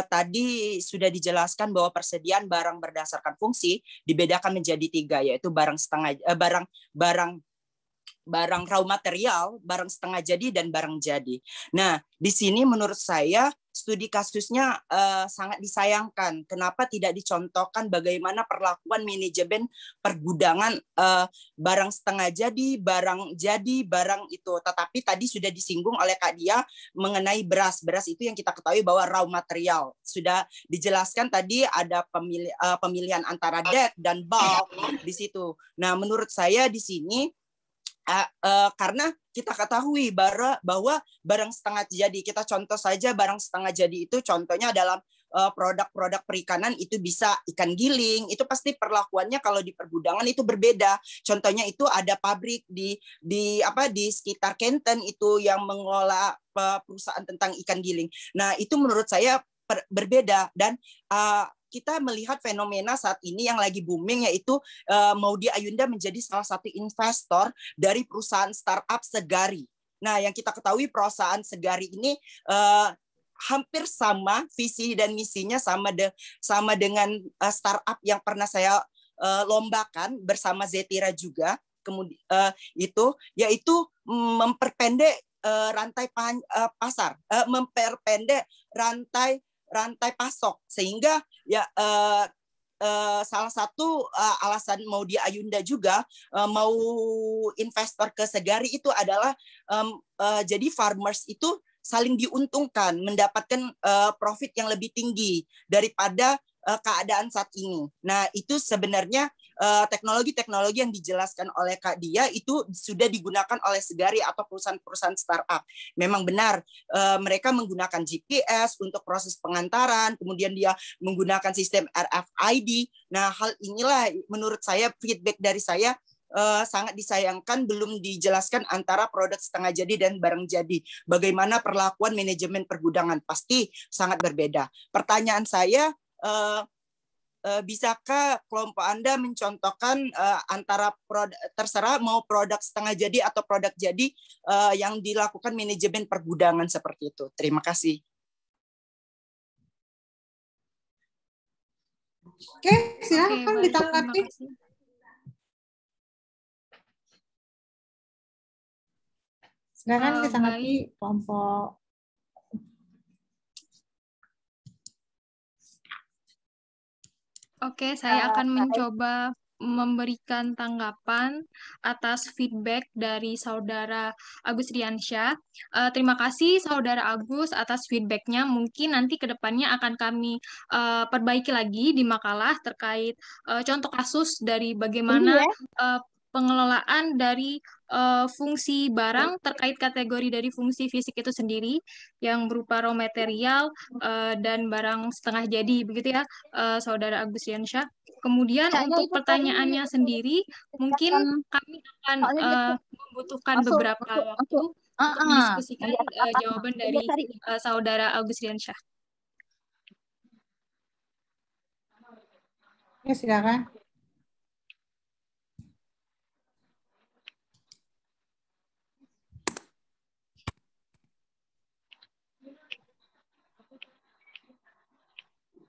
tadi sudah dijelaskan bahwa persediaan barang berdasarkan fungsi dibedakan menjadi 3, yaitu barang raw material, barang setengah jadi, dan barang jadi. Nah, di sini menurut saya studi kasusnya sangat disayangkan. Kenapa tidak dicontohkan bagaimana perlakuan manajemen pergudangan barang setengah jadi, barang itu. Tetapi tadi sudah disinggung oleh Kak Dia mengenai beras. Beras itu yang kita ketahui bahwa raw material. Sudah dijelaskan tadi ada pemilihan antara dead dan bulk di situ. Nah, menurut saya di sini karena kita ketahui bahwa barang setengah jadi, kita contoh saja barang setengah jadi itu contohnya dalam produk-produk perikanan itu bisa ikan giling, itu pasti perlakuannya kalau di pergudangan itu berbeda. Contohnya itu ada pabrik di sekitar Kenten itu yang mengelola perusahaan tentang ikan giling. Nah, itu menurut saya berbeda, dan kita melihat fenomena saat ini yang lagi booming, yaitu Maudy Ayunda menjadi salah satu investor dari perusahaan startup Segari. Nah, yang kita ketahui perusahaan Segari ini hampir sama visi dan misinya sama dengan startup yang pernah saya lombakan bersama Zetira juga. Kemudian yaitu memperpendek rantai pasar, memperpendek rantai pasok, sehingga salah satu alasan Maudy Ayunda juga mau investor ke Segari itu adalah jadi farmers itu saling diuntungkan, mendapatkan profit yang lebih tinggi daripada keadaan saat ini. Nah, itu sebenarnya teknologi-teknologi yang dijelaskan oleh Kak Dia itu sudah digunakan oleh Segari atau perusahaan-perusahaan startup. Memang benar, mereka menggunakan GPS untuk proses pengantaran, kemudian dia menggunakan sistem RFID. Nah, hal inilah menurut saya, feedback dari saya, sangat disayangkan belum dijelaskan antara produk setengah jadi dan barang jadi. Bagaimana perlakuan manajemen pergudangan? Pasti sangat berbeda. Pertanyaan saya, bisakah kelompok Anda mencontohkan antara terserah mau produk setengah jadi atau produk jadi yang dilakukan manajemen pergudangan seperti itu? Terima kasih. Oke, silakan ditanggapi. Silakan ditanggapi kelompok. Oke, saya akan mencoba memberikan tanggapan atas feedback dari Saudara Agus Riansyah. Terima kasih Saudara Agus atas feedbacknya. Mungkin nanti ke depannya akan kami perbaiki lagi di makalah terkait contoh kasus dari bagaimana pengelolaan dari fungsi barang terkait kategori dari fungsi fisik itu sendiri yang berupa raw material dan barang setengah jadi, begitu ya, Saudara Agus Riansyah. Kemudian untuk pertanyaannya sendiri, mungkin kami akan membutuhkan beberapa waktu untuk mendiskusikan jawaban dari Saudara Agus Riansyah. Ya, silakan.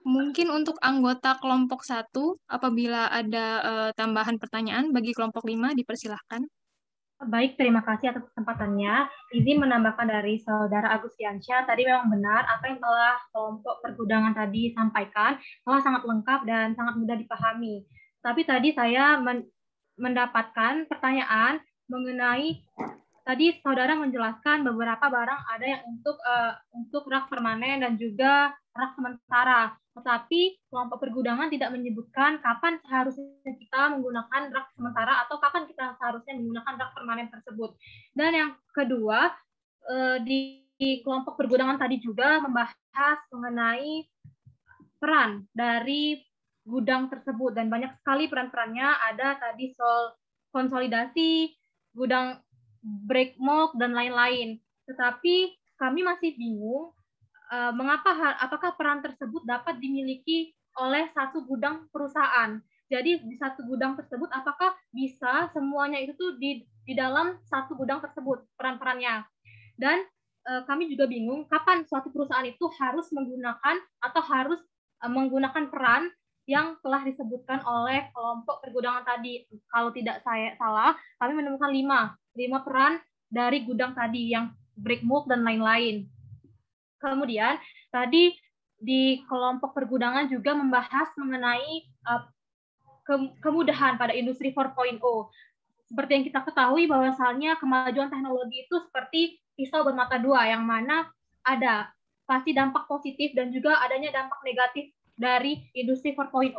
Mungkin untuk anggota kelompok 1, apabila ada tambahan pertanyaan bagi kelompok 5, dipersilahkan. Baik, terima kasih atas kesempatannya. Izin menambahkan dari Saudara Agus Riansyah, tadi memang benar apa yang telah kelompok pergudangan tadi sampaikan, telah sangat lengkap dan sangat mudah dipahami. Tapi tadi saya mendapatkan pertanyaan mengenai, tadi Saudara menjelaskan beberapa barang ada yang untuk rak permanen dan juga rak sementara. Tetapi kelompok pergudangan tidak menyebutkan kapan seharusnya kita menggunakan rak sementara atau kapan kita seharusnya menggunakan rak permanen tersebut. Dan yang kedua, di kelompok pergudangan tadi juga membahas mengenai peran dari gudang tersebut, dan banyak sekali peran-perannya. Ada tadi soal konsolidasi, gudang break bulk, dan lain-lain. Tetapi kami masih bingung apakah peran tersebut dapat dimiliki oleh satu gudang perusahaan. Jadi di satu gudang tersebut apakah bisa semuanya itu tuh di dalam satu gudang tersebut peran-perannya. Dan kami juga bingung kapan suatu perusahaan itu harus menggunakan atau harus menggunakan peran yang telah disebutkan oleh kelompok pergudangan tadi. Kalau tidak saya salah, kami menemukan 5 peran dari gudang tadi yang break bulk dan lain-lain. Kemudian tadi di kelompok pergudangan juga membahas mengenai kemudahan pada industri 4.0. Seperti yang kita ketahui bahwasannya kemajuan teknologi itu seperti pisau bermata dua, yang mana ada pasti dampak positif dan juga adanya dampak negatif dari industri 4.0,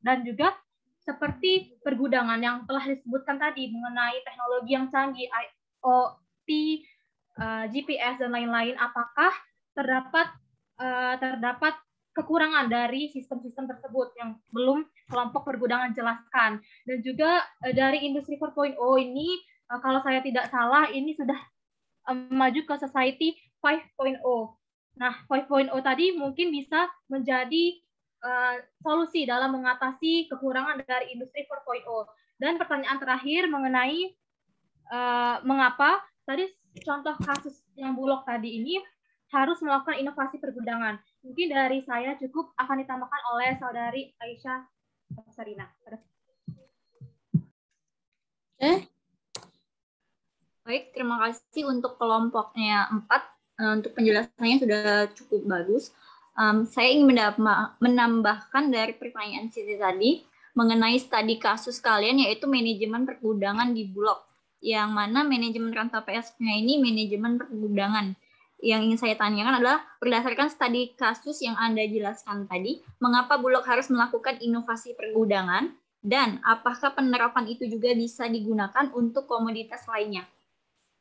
dan juga seperti pergudangan yang telah disebutkan tadi mengenai teknologi yang canggih, IoT, GPS, dan lain-lain, apakah terdapat kekurangan dari sistem-sistem tersebut yang belum kelompok pergudangan jelaskan. Dan juga dari industri 4.0 ini, kalau saya tidak salah, ini sudah maju ke society 5.0. Nah, 5.0 tadi mungkin bisa menjadi solusi dalam mengatasi kekurangan dari industri 4.0. Dan pertanyaan terakhir mengenai mengapa tadi contoh kasus yang Bulog tadi ini harus melakukan inovasi pergudangan. Mungkin dari saya cukup, akan ditambahkan oleh saudari Aisyah Sarina. Baik, terima kasih untuk kelompoknya 4. Untuk penjelasannya sudah cukup bagus. Saya ingin menambahkan dari pertanyaan Siti tadi mengenai studi kasus kalian, yaitu manajemen pergudangan di Bulog, yang mana manajemen rantau PSK-nya ini manajemen pergudangan. Yang ingin saya tanyakan adalah berdasarkan studi kasus yang Anda jelaskan tadi, mengapa Bulog harus melakukan inovasi pergudangan, dan apakah penerapan itu juga bisa digunakan untuk komoditas lainnya?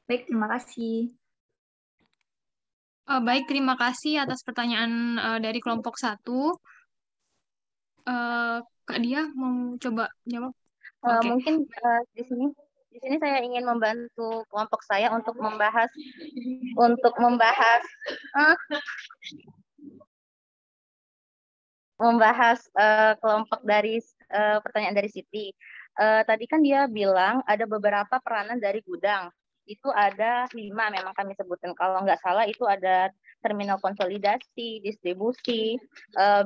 Baik, terima kasih. Baik, terima kasih atas pertanyaan dari kelompok 1. Kak Dia mau coba jawab? Okay. Mungkin di sini saya ingin membantu kelompok saya untuk membahas kelompok dari pertanyaan dari Siti. Tadi kan dia bilang ada beberapa peranan dari gudang. Itu ada 5 memang kami sebutkan. Kalau nggak salah itu ada terminal konsolidasi, distribusi,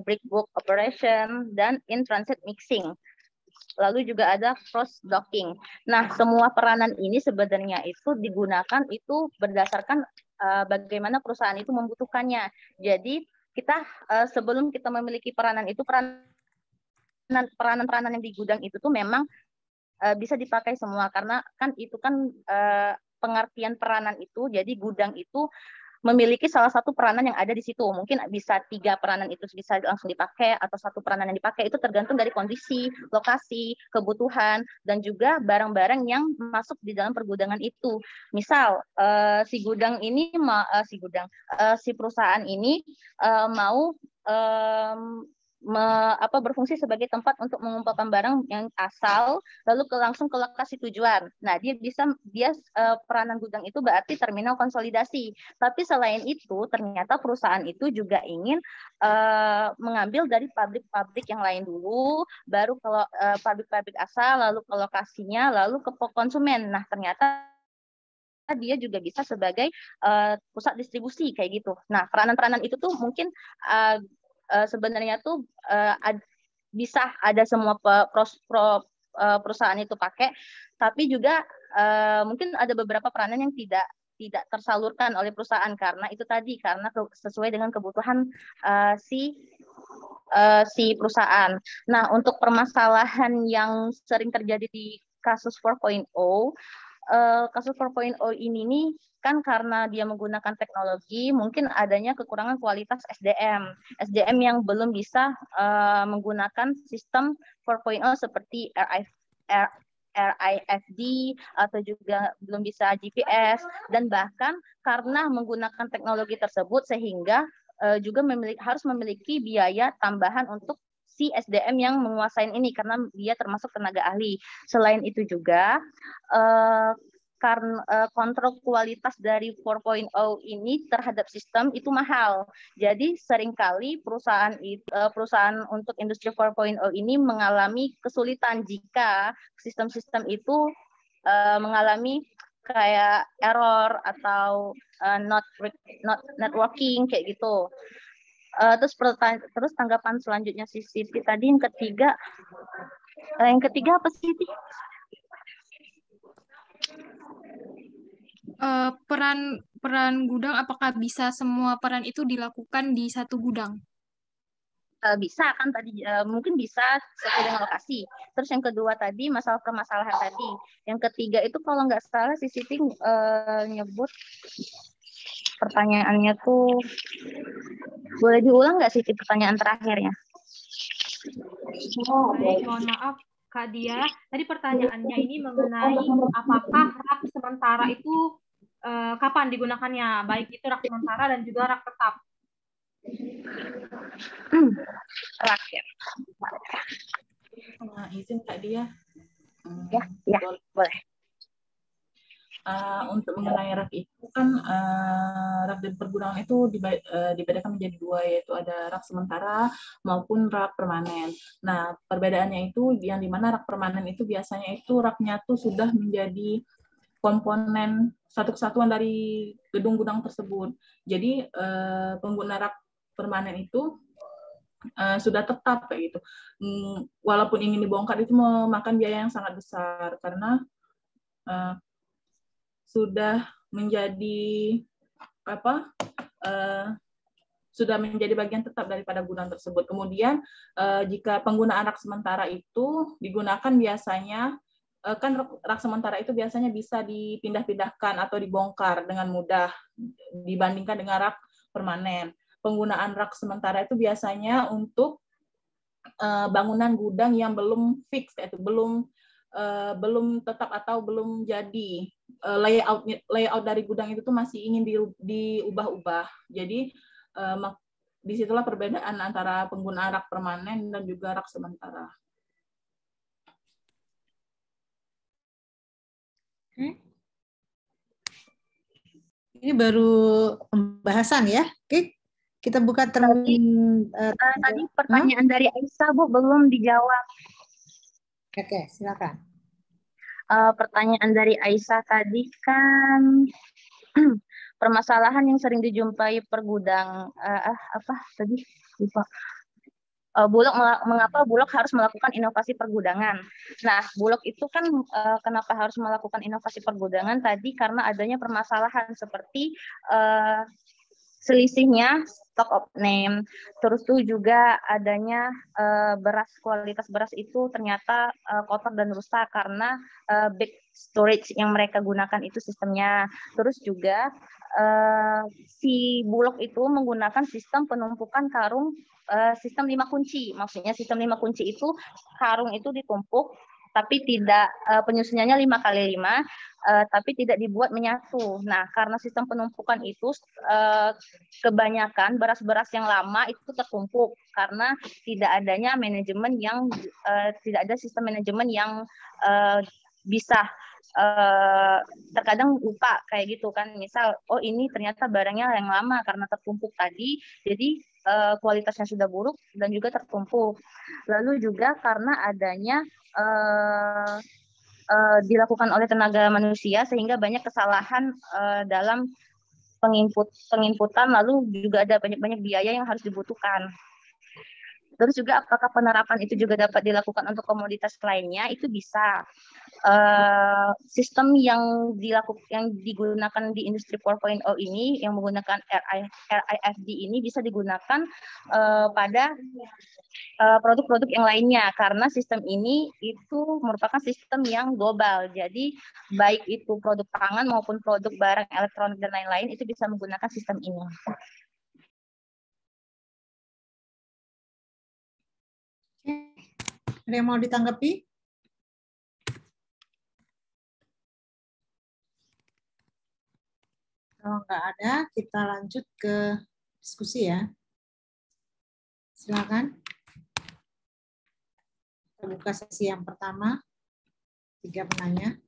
break bulk operation, dan in-transit mixing. Lalu juga ada cross docking. Nah, semua peranan ini sebenarnya itu digunakan itu berdasarkan bagaimana perusahaan itu membutuhkannya. Jadi kita sebelum kita memiliki peranan itu, peranan-peranan yang di gudang itu tuh memang bisa dipakai semua, karena kan itu kan pengertian peranan itu. Jadi gudang itu memiliki salah satu peranan yang ada di situ. Mungkin bisa 3 peranan itu bisa langsung dipakai, atau 1 peranan yang dipakai. Itu tergantung dari kondisi, lokasi, kebutuhan, dan juga barang-barang yang masuk di dalam pergudangan itu. Misal si perusahaan ini mau berfungsi sebagai tempat untuk mengumpulkan barang yang asal lalu langsung ke lokasi tujuan. Nah, peranan gudang itu berarti terminal konsolidasi. Tapi selain itu, ternyata perusahaan itu juga ingin mengambil dari pabrik-pabrik yang lain dulu, baru ke pabrik-pabrik asal, lalu ke lokasinya, lalu ke konsumen. Nah, ternyata dia juga bisa sebagai pusat distribusi kayak gitu. Nah, peranan-peranan itu tuh mungkin sebenarnya tuh bisa ada semua perusahaan itu pakai, tapi juga mungkin ada beberapa peranan yang tidak tersalurkan oleh perusahaan karena itu tadi, karena sesuai dengan kebutuhan si perusahaan. Nah, untuk permasalahan yang sering terjadi di kasus 4.0, kasus 4.0 ini nih kan karena dia menggunakan teknologi, mungkin adanya kekurangan kualitas SDM yang belum bisa menggunakan sistem 4.0 seperti RIFD atau juga belum bisa GPS, dan bahkan karena menggunakan teknologi tersebut sehingga juga harus memiliki biaya tambahan untuk si SDM yang menguasai ini karena dia termasuk tenaga ahli. Selain itu juga karena kontrol kualitas dari 4.0 ini terhadap sistem itu mahal. Jadi seringkali perusahaan untuk industri 4.0 ini mengalami kesulitan jika sistem-sistem itu mengalami kayak error atau not working kayak gitu. Terus tanggapan selanjutnya si Siti tadi yang ketiga apa sih Siti? Peran gudang, apakah bisa semua peran itu dilakukan di satu gudang? Bisa kan tadi mungkin bisa sesuai dengan lokasi. Terus yang kedua tadi masalah permasalahan tadi. Yang ketiga itu kalau nggak salah si Siti nyebut pertanyaannya tuh, boleh diulang nggak sih pertanyaan terakhirnya? Baik, mohon maaf Kak Dia. Tadi pertanyaannya ini mengenai apakah rak sementara itu kapan digunakannya, baik itu rak sementara dan juga rak tetap. Rak ya. Izin Kak Dia. Ya, boleh. Untuk mengenai rak itu kan rak dan pergudangan itu dibedakan menjadi dua, yaitu ada rak sementara maupun rak permanen. Nah, perbedaannya itu yang dimana rak permanen itu biasanya itu raknya tuh sudah menjadi komponen satu kesatuan dari gedung gudang tersebut. Jadi pengguna rak permanen itu sudah tetap kayak gitu. Walaupun ingin dibongkar itu memakan biaya yang sangat besar karena sudah menjadi sudah menjadi bagian tetap daripada gudang tersebut. Kemudian jika penggunaan rak sementara itu digunakan biasanya kan rak sementara itu biasanya bisa dipindah-pindahkan atau dibongkar dengan mudah dibandingkan dengan rak permanen. Penggunaan rak sementara itu biasanya untuk bangunan gudang yang belum fix, yaitu belum tetap atau belum jadi layout dari gudang itu tuh masih ingin diubah-ubah. Jadi disitulah perbedaan antara penggunaan rak permanen dan juga rak sementara. Ini baru pembahasan ya. Oke, kita buka tadi pertanyaan dari Aisyah Bu belum dijawab. Oke, silakan. Pertanyaan dari Aisyah tadi kan permasalahan yang sering dijumpai pergudang mengapa Bulog harus melakukan inovasi pergudangan. Nah, Bulog itu kan kenapa harus melakukan inovasi pergudangan tadi karena adanya permasalahan seperti selisihnya stock of name, terus tuh juga adanya kualitas beras itu ternyata kotor dan rusak karena bag storage yang mereka gunakan itu sistemnya. Terus juga si Bulog itu menggunakan sistem penumpukan karung, sistem 5 kunci. Maksudnya sistem 5 kunci itu karung itu ditumpuk tapi tidak penyusunannya 5x5, tapi tidak dibuat menyatu. Nah, karena sistem penumpukan itu kebanyakan beras-beras yang lama itu tertumpuk karena tidak adanya manajemen yang tidak ada sistem manajemen yang bisa terkadang lupa kayak gitu kan. Misal, oh ini ternyata barangnya yang lama karena tertumpuk tadi, jadi kualitasnya sudah buruk dan juga tertumpuk. Lalu juga karena adanya dilakukan oleh tenaga manusia sehingga banyak kesalahan dalam penginputan, lalu juga ada banyak biaya yang harus dibutuhkan. Terus juga apakah penerapan itu juga dapat dilakukan untuk komoditas lainnya? Itu bisa. Sistem yang digunakan di industri 4.0 ini yang menggunakan RIFD ini bisa digunakan pada produk-produk yang lainnya, karena sistem ini itu merupakan sistem yang global. Jadi baik itu produk pangan maupun produk barang elektronik dan lain-lain itu bisa menggunakan sistem ini. Ada yang mau ditanggapi? Kalau nggak ada, kita lanjut ke diskusi ya. Silakan. Kita buka sesi yang pertama. 3 penanya.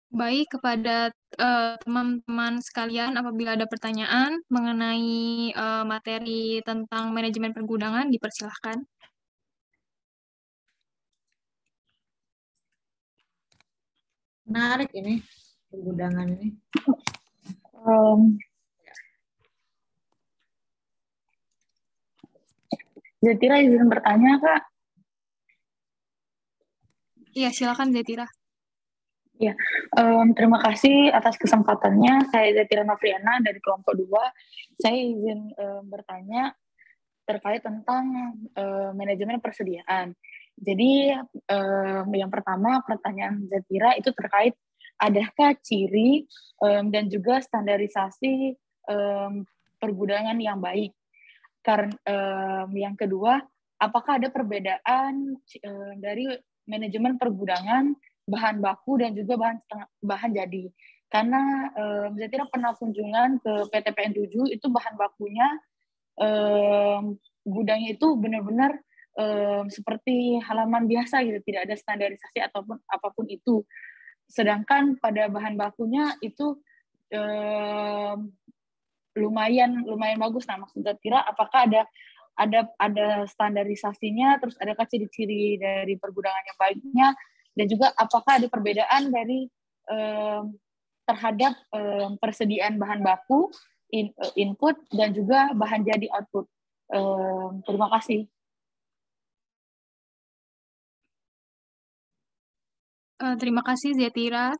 Baik, kepada teman-teman sekalian, apabila ada pertanyaan mengenai materi tentang manajemen pergudangan, dipersilahkan. Menarik ini, pergudangan ini. Zetira izin bertanya, Kak. Iya, silakan Zetira. Ya, terima kasih atas kesempatannya. Saya Zetira Novriana dari kelompok 2. Saya izin bertanya terkait tentang manajemen persediaan. Jadi yang pertama pertanyaan Zetira itu terkait adakah ciri dan juga standarisasi pergudangan yang baik. Karena yang kedua, apakah ada perbedaan dari manajemen pergudangan bahan baku dan juga bahan jadi? Karena Zetira pernah kunjungan ke PTPN 7 itu bahan bakunya gudangnya itu benar-benar seperti halaman biasa gitu, tidak ada standarisasi ataupun apapun itu. Sedangkan pada bahan bakunya itu lumayan bagus. Nah, maksud Zetira apakah ada standarisasinya, terus adakah ciri-ciri dari pergudangan yang baiknya, dan juga apakah ada perbedaan dari terhadap persediaan bahan baku input dan juga bahan jadi output. Terima kasih. Terima kasih Zetira.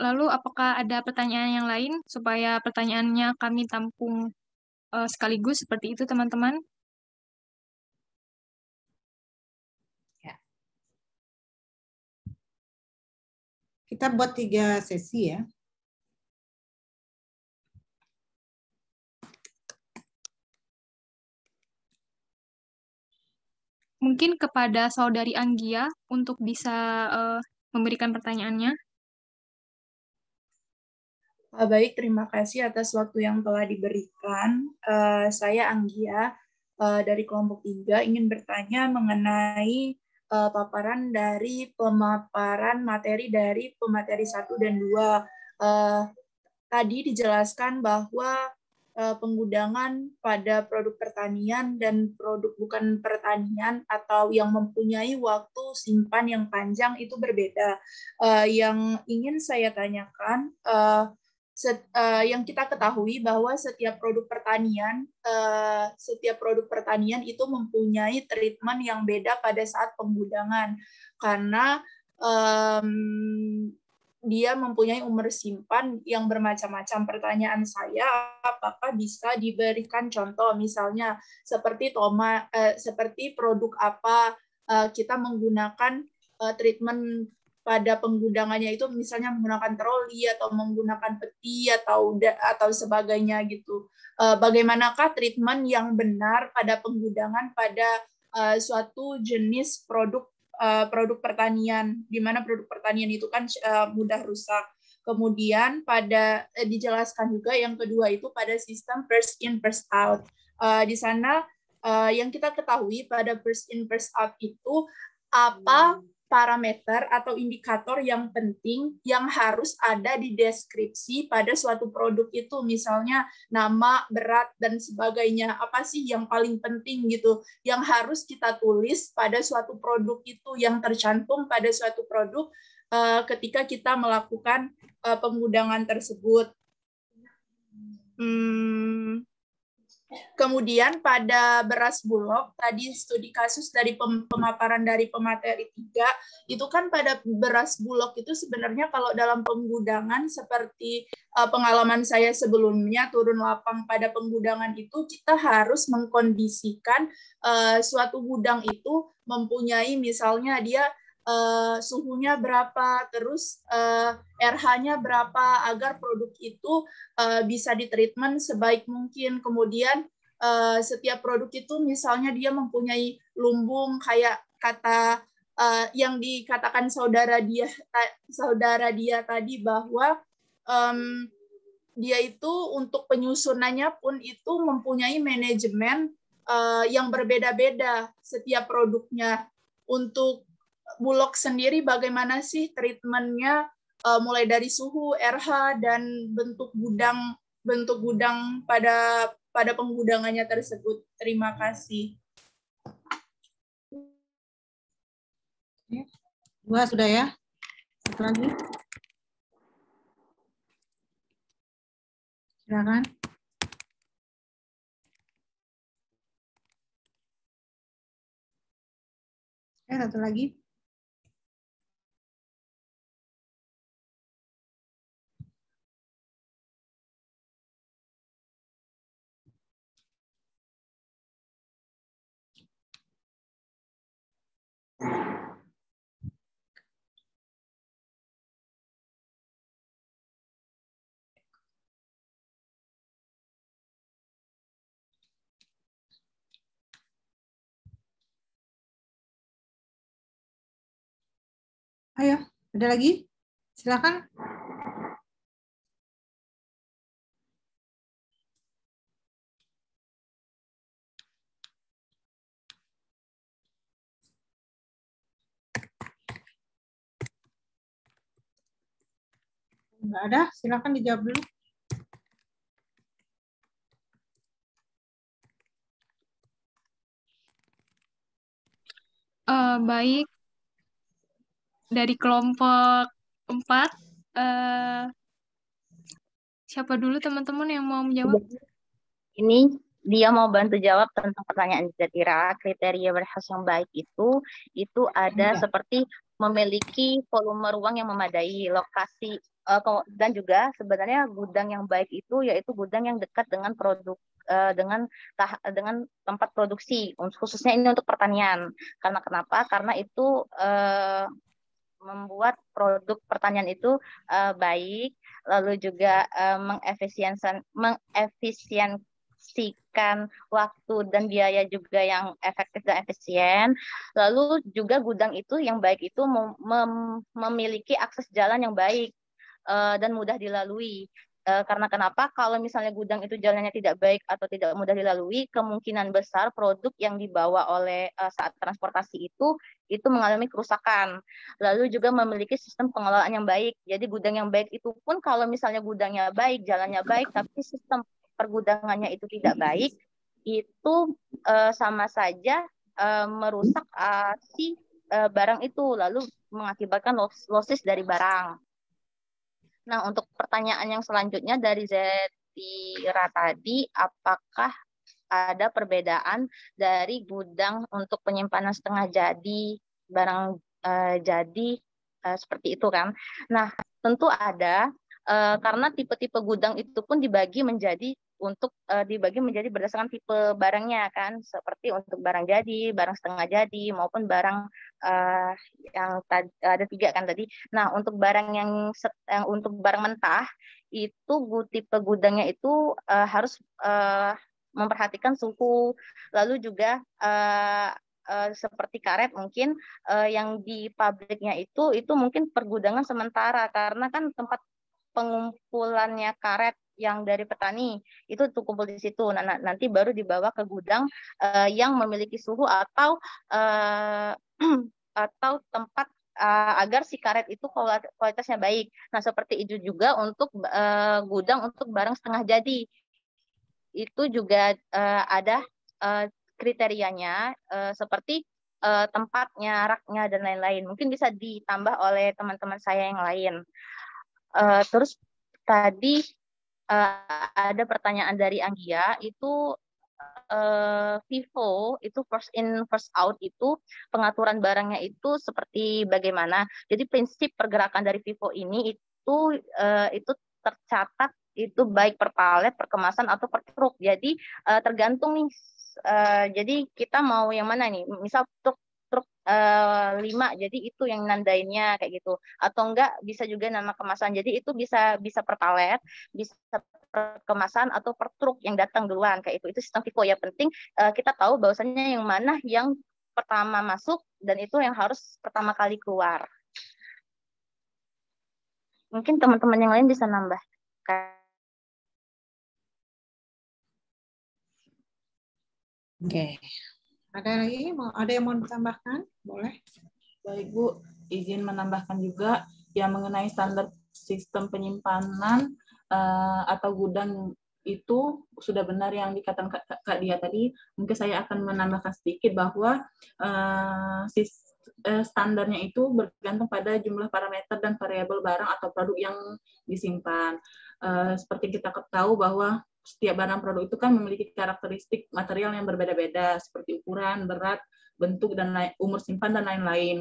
Lalu apakah ada pertanyaan yang lain supaya pertanyaannya kami tampung sekaligus seperti itu teman-teman? Ya. Kita buat 3 sesi ya. Mungkin kepada Saudari Anggia untuk bisa memberikan pertanyaannya. Baik, terima kasih atas waktu yang telah diberikan. Saya Anggia dari kelompok 3 ingin bertanya mengenai paparan dari pemaparan materi dari pemateri 1 dan 2. Tadi dijelaskan bahwa penggudangan pada produk pertanian dan produk bukan pertanian atau yang mempunyai waktu simpan yang panjang itu berbeda. Yang ingin saya tanyakan, yang kita ketahui bahwa setiap produk pertanian itu mempunyai treatment yang beda pada saat penggudangan karena dia mempunyai umur simpan yang bermacam-macam. Pertanyaan saya, apakah bisa diberikan contoh, misalnya seperti seperti produk apa kita menggunakan treatment pada penggudangannya itu, misalnya menggunakan troli atau menggunakan peti atau sebagainya gitu. Bagaimanakah treatment yang benar pada penggudangan pada suatu jenis produk pertanian, di mana produk pertanian itu kan mudah rusak. Kemudian dijelaskan juga yang kedua itu pada sistem first in first out. Di sana yang kita ketahui pada first in first out itu apa parameter atau indikator yang penting yang harus ada di deskripsi pada suatu produk itu, misalnya nama, berat, dan sebagainya. Apa sih yang paling penting gitu, yang harus kita tulis pada suatu produk itu, yang tercantum pada suatu produk ketika kita melakukan penggudangan tersebut. Kemudian pada beras bulog, tadi studi kasus dari pemaparan dari pemateri 3, itu kan pada beras bulog itu sebenarnya kalau dalam penggudangan seperti pengalaman saya sebelumnya turun lapang pada penggudangan itu, kita harus mengkondisikan suatu gudang itu mempunyai misalnya dia suhunya berapa, terus RH-nya berapa, agar produk itu bisa ditreatment sebaik mungkin. Kemudian setiap produk itu misalnya dia mempunyai lumbung, kayak kata yang dikatakan saudara dia tadi, bahwa dia itu untuk penyusunannya pun itu mempunyai manajemen yang berbeda-beda setiap produknya. Untuk bulog sendiri bagaimana sih treatmentnya, mulai dari suhu, RH, dan bentuk gudang pada penggudangannya tersebut. Terima kasih. Dua sudah ya. Satu lagi. Silakan. Satu lagi. Ayo, ada lagi? Silakan. Enggak ada, silakan dijawab dulu. Baik, dari kelompok 4, siapa dulu teman-teman yang mau menjawab? Ini dia mau bantu jawab tentang pertanyaan Zatira. Kriteria beras yang baik itu ada seperti memiliki volume ruang yang memadai, lokasi, dan juga sebenarnya gudang yang baik itu yaitu gudang yang dekat dengan produk, dengan tempat produksi, khususnya ini untuk pertanian. Karena kenapa? Karena itu membuat produk pertanian itu baik, lalu juga mengefisiensikan waktu dan biaya juga yang efektif dan efisien. Lalu juga gudang itu yang baik itu memiliki akses jalan yang baik dan mudah dilalui. Karena kenapa? Kalau misalnya gudang itu jalannya tidak baik atau tidak mudah dilalui, kemungkinan besar produk yang dibawa oleh saat transportasi itu mengalami kerusakan. Lalu juga memiliki sistem pengelolaan yang baik. Jadi gudang yang baik itu pun kalau misalnya gudangnya baik, jalannya baik, tapi sistem pergudangannya itu tidak baik, itu sama saja merusak si barang itu, lalu mengakibatkan losis dari barang. Nah, untuk pertanyaan yang selanjutnya dari Zetira tadi, apakah ada perbedaan dari gudang untuk penyimpanan setengah jadi, barang jadi, seperti itu kan? Nah, tentu ada, karena tipe-tipe gudang itu pun dibagi menjadi berdasarkan tipe barangnya kan, seperti untuk barang jadi, barang setengah jadi, maupun barang yang ada 3 kan tadi. Nah, untuk barang yang untuk barang mentah itu tipe gudangnya itu harus memperhatikan suhu, lalu juga seperti karet mungkin yang di pabriknya itu mungkin pergudangan sementara, karena kan tempat pengumpulannya karet yang dari petani itu kumpul di situ. Nah, nanti baru dibawa ke gudang yang memiliki suhu atau tempat agar si karet itu kualitasnya baik. Nah, seperti itu juga untuk gudang untuk barang setengah jadi. Itu juga ada kriterianya seperti tempatnya, raknya, dan lain-lain. Mungkin bisa ditambah oleh teman-teman saya yang lain. Terus tadi ada pertanyaan dari Anggia, itu FIFO itu first in first out itu pengaturan barangnya itu seperti bagaimana. Jadi prinsip pergerakan dari FIFO ini itu tercatat itu baik per palet, per kemasan atau per truk. Jadi tergantung nih. Jadi kita mau yang mana nih? Misal truk 5, jadi itu yang nandainnya kayak gitu. Atau enggak bisa juga nama kemasan. Jadi itu bisa per palet, bisa per kemasan atau per truk yang datang duluan kayak itu. Itu sistem FIFO ya. Penting kita tahu bahwasannya yang mana yang pertama masuk dan itu yang harus pertama kali keluar. Mungkin teman-teman yang lain bisa nambah. Oke. Ada yang mau ditambahkan? Boleh. Baik Bu, izin menambahkan juga yang mengenai standar sistem penyimpanan atau gudang itu sudah benar yang dikatakan Kak Dia tadi. Mungkin saya akan menambahkan sedikit bahwa standarnya itu bergantung pada jumlah parameter dan variabel barang atau produk yang disimpan. Seperti kita tahu bahwa setiap barang produk itu kan memiliki karakteristik material yang berbeda-beda, seperti ukuran, berat, bentuk, dan umur simpan, dan lain-lain.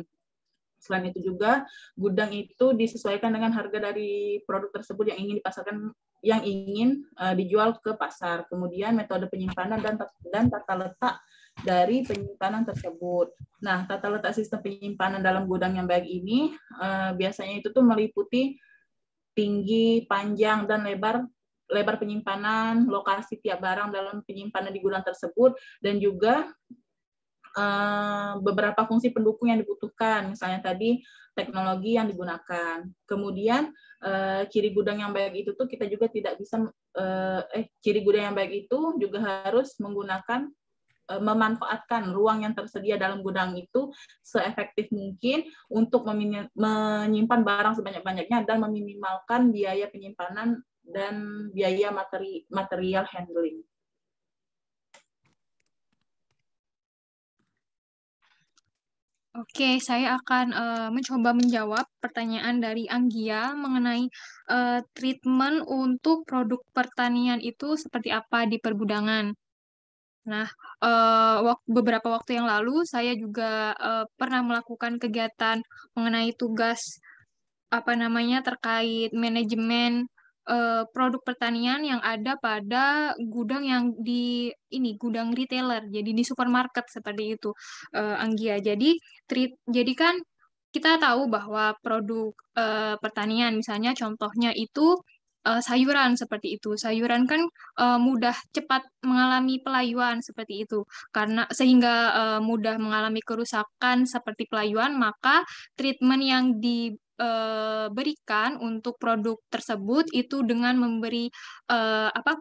Selain itu juga, gudang itu disesuaikan dengan harga dari produk tersebut yang ingin dipasarkan, yang ingin dijual ke pasar. Kemudian metode penyimpanan dan tata letak dari penyimpanan tersebut. Nah, tata letak sistem penyimpanan dalam gudang yang baik ini biasanya itu tuh meliputi tinggi, panjang, dan lebar penyimpanan, lokasi tiap barang dalam penyimpanan di gudang tersebut, dan juga beberapa fungsi pendukung yang dibutuhkan, misalnya tadi teknologi yang digunakan. Kemudian ciri gudang yang baik itu tuh kita juga tidak bisa ciri gudang yang baik itu juga harus menggunakan memanfaatkan ruang yang tersedia dalam gudang itu seefektif mungkin untuk menyimpan barang sebanyak-banyaknya dan meminimalkan biaya penyimpanan dan biaya material handling. Oke, saya akan mencoba menjawab pertanyaan dari Anggia mengenai treatment untuk produk pertanian itu seperti apa di pergudangan. Nah, beberapa waktu yang lalu saya juga pernah melakukan kegiatan mengenai tugas terkait manajemen produk pertanian yang ada pada gudang yang gudang retailer, jadi di supermarket seperti itu, Anggia. Jadi kan kita tahu bahwa produk pertanian, misalnya contohnya itu sayuran seperti itu. Sayuran kan mudah cepat mengalami pelayuan seperti itu, karena sehingga mudah mengalami kerusakan seperti pelayuan, maka treatment yang diberikan untuk produk tersebut itu dengan memberi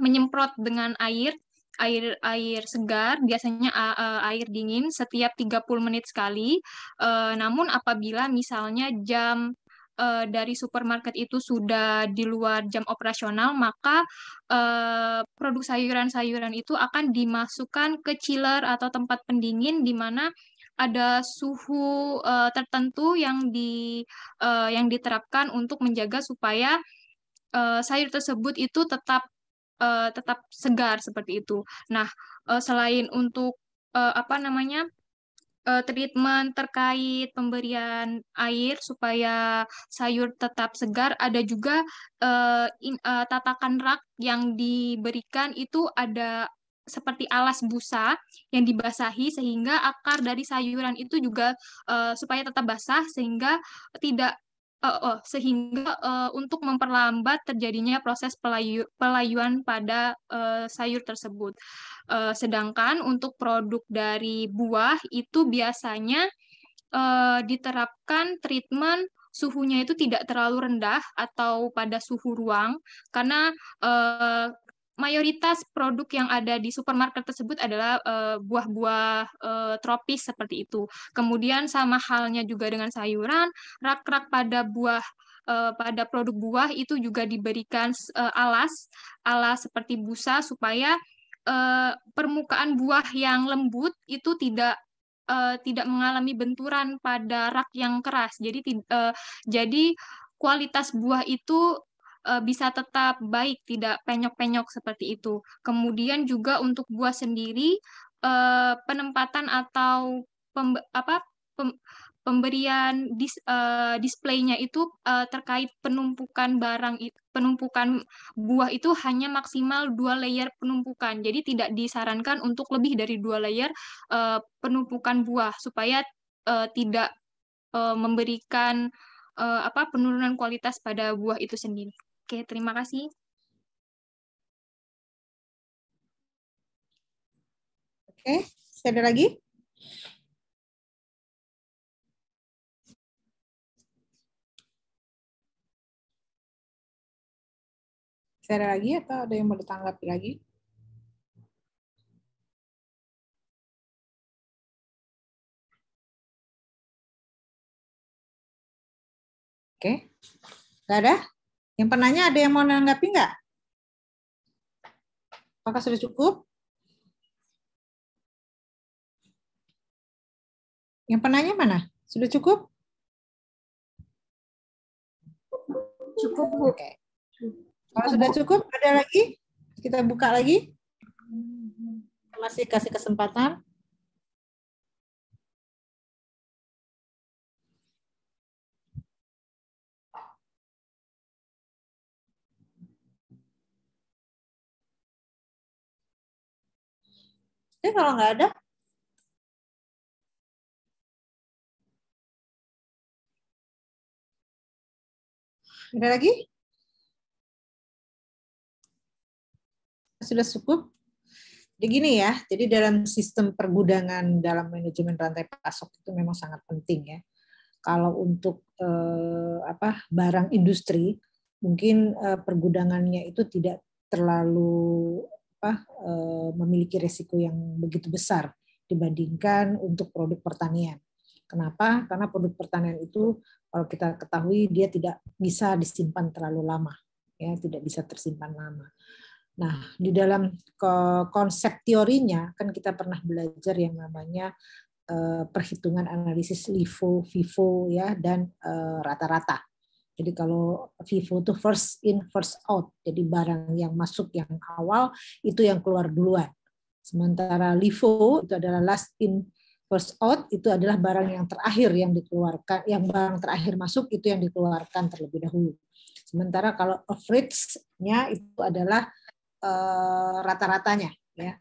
menyemprot dengan air segar, biasanya air dingin setiap 30 menit sekali. Namun apabila misalnya jam dari supermarket itu sudah di luar jam operasional, maka produk sayuran-sayuran itu akan dimasukkan ke chiller atau tempat pendingin di mana ada suhu tertentu yang diterapkan untuk menjaga supaya sayur tersebut itu tetap segar seperti itu. Nah, selain untuk treatment terkait pemberian air supaya sayur tetap segar, ada juga tatakan rak yang diberikan itu ada seperti alas busa yang dibasahi sehingga akar dari sayuran itu juga supaya tetap basah sehingga tidak untuk memperlambat terjadinya proses pelayuan pada sayur tersebut. Sedangkan untuk produk dari buah itu biasanya diterapkan treatment suhunya itu tidak terlalu rendah atau pada suhu ruang, karena mayoritas produk yang ada di supermarket tersebut adalah buah-buah tropis seperti itu. Kemudian sama halnya juga dengan sayuran, rak-rak pada pada produk buah itu juga diberikan alas seperti busa supaya permukaan buah yang lembut itu tidak mengalami benturan pada rak yang keras. Jadi kualitas buah itu bisa tetap baik, tidak penyok-penyok seperti itu. Kemudian juga untuk buah sendiri, penempatan atau pemberian displaynya itu terkait penumpukan penumpukan buah itu hanya maksimal 2 layer penumpukan. Jadi tidak disarankan untuk lebih dari 2 layer penumpukan buah supaya tidak memberikan penurunan kualitas pada buah itu sendiri. Oke, terima kasih. Oke, ada lagi? Ada lagi atau ada yang mau ditanggapi lagi? Oke, nggak ada? Yang penanya ada yang mau menanggapi nggak? Apakah sudah cukup? Yang penanya mana? Sudah cukup? Cukup, Bu. Oke. Kalau sudah cukup, ada lagi? Kita buka lagi. Masih kasih kesempatan. Oke, kalau nggak ada, ada lagi? Sudah cukup? Jadi gini ya, jadi dalam sistem pergudangan dalam manajemen rantai pasok itu memang sangat penting ya. Kalau untuk barang industri, mungkin pergudangannya itu tidak terlalu memiliki resiko yang begitu besar dibandingkan untuk produk pertanian. Kenapa? Karena produk pertanian itu kalau kita ketahui dia tidak bisa disimpan terlalu lama, ya tidak bisa tersimpan lama. Nah, di dalam konsep teorinya kan kita pernah belajar yang namanya perhitungan analisis LIFO, FIFO ya dan rata-rata. Jadi kalau FIFO itu first in first out, jadi barang yang masuk yang awal itu yang keluar duluan. Sementara LIFO itu adalah last in first out, itu adalah barang yang terakhir yang dikeluarkan, yang barang terakhir masuk itu yang dikeluarkan terlebih dahulu. Sementara kalau average-nya itu adalah rata-ratanya ya,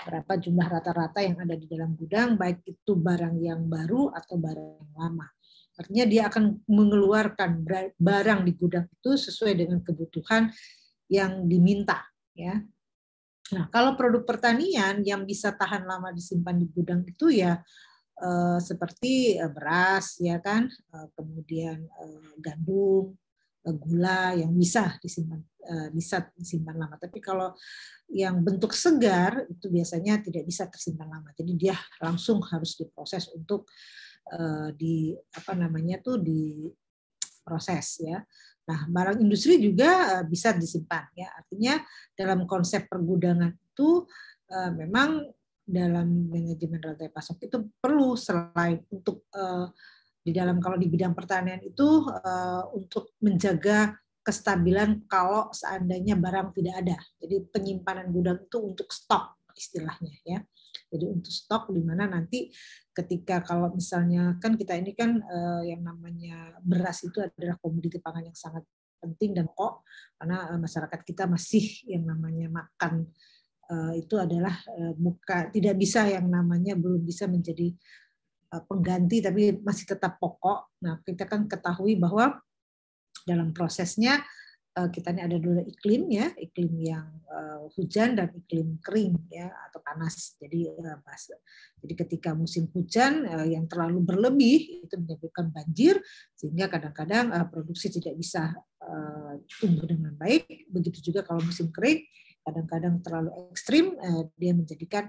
berapa jumlah rata-rata yang ada di dalam gudang, baik itu barang yang baru atau barang yang lama. Artinya dia akan mengeluarkan barang di gudang itu sesuai dengan kebutuhan yang diminta ya. Nah, kalau produk pertanian yang bisa tahan lama disimpan di gudang itu ya seperti beras ya kan, kemudian gandum, gula yang bisa disimpan lama. Tapi kalau yang bentuk segar itu biasanya tidak bisa tersimpan lama. Jadi dia langsung harus diproses untuk diproses ya. Nah, barang industri juga bisa disimpan ya. Artinya dalam konsep pergudangan itu memang dalam manajemen rantai pasok itu perlu selain untuk di dalam kalau di bidang pertanian itu untuk menjaga kestabilan kalau seandainya barang tidak ada. Jadi penyimpanan gudang itu untuk stok istilahnya ya. Jadi untuk stok di mana nanti ketika kalau misalnya kan kita ini kan yang namanya beras itu adalah komoditi pangan yang sangat penting dan pokok karena masyarakat kita masih yang namanya makan itu adalah tidak bisa yang namanya belum bisa menjadi pengganti tapi masih tetap pokok. Nah, kita kan ketahui bahwa dalam prosesnya kita ini ada dua iklim ya, iklim yang hujan dan iklim kering ya atau panas. Jadi ketika musim hujan yang terlalu berlebih itu menyebabkan banjir sehingga kadang-kadang produksi tidak bisa tumbuh dengan baik. Begitu juga kalau musim kering kadang-kadang terlalu ekstrim dia menjadikan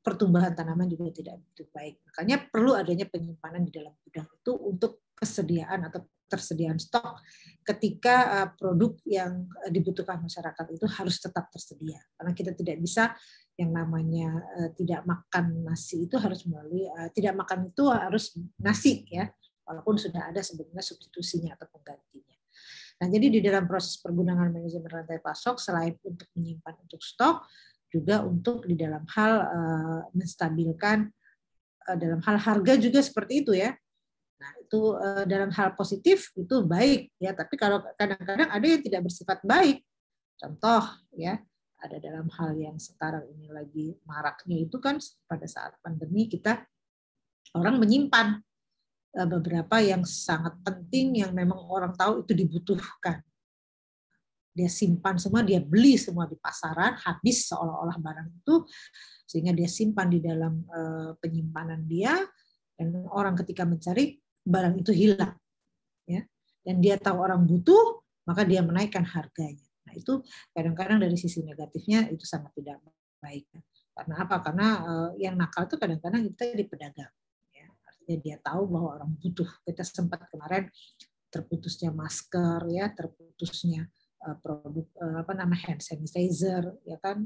pertumbuhan tanaman juga tidak begitu baik. Makanya perlu adanya penyimpanan di dalam gudang itu untuk kesediaan atau tersediaan stok ketika produk yang dibutuhkan masyarakat itu harus tetap tersedia. Karena kita tidak bisa yang namanya tidak makan nasi itu harus melalui tidak makan itu harus nasi ya, walaupun sudah ada sebenarnya substitusinya atau penggantinya. Nah, jadi di dalam proses pergundangan manajemen rantai pasok, selain untuk menyimpan untuk stok, juga untuk di dalam hal menstabilkan, dalam hal harga juga seperti itu ya. Nah, itu dalam hal positif itu baik ya, tapi kalau kadang-kadang ada yang tidak bersifat baik. Contoh ya, ada dalam hal yang sekarang ini lagi maraknya itu kan pada saat pandemi kita orang menyimpan beberapa yang sangat penting yang memang orang tahu itu dibutuhkan. Dia simpan semua, dia beli semua di pasaran, habis seolah-olah barang itu, sehingga dia simpan di dalam penyimpanan dia, dan orang ketika mencari barang itu hilang, ya. Dan dia tahu orang butuh, maka dia menaikkan harganya. Nah, itu kadang-kadang dari sisi negatifnya itu sangat tidak baik. Karena apa? Karena yang nakal itu kadang-kadang kita di pedagang. Ya. Artinya dia tahu bahwa orang butuh. Kita sempat kemarin terputusnya masker, ya, terputusnya produk hand sanitizer, ya kan,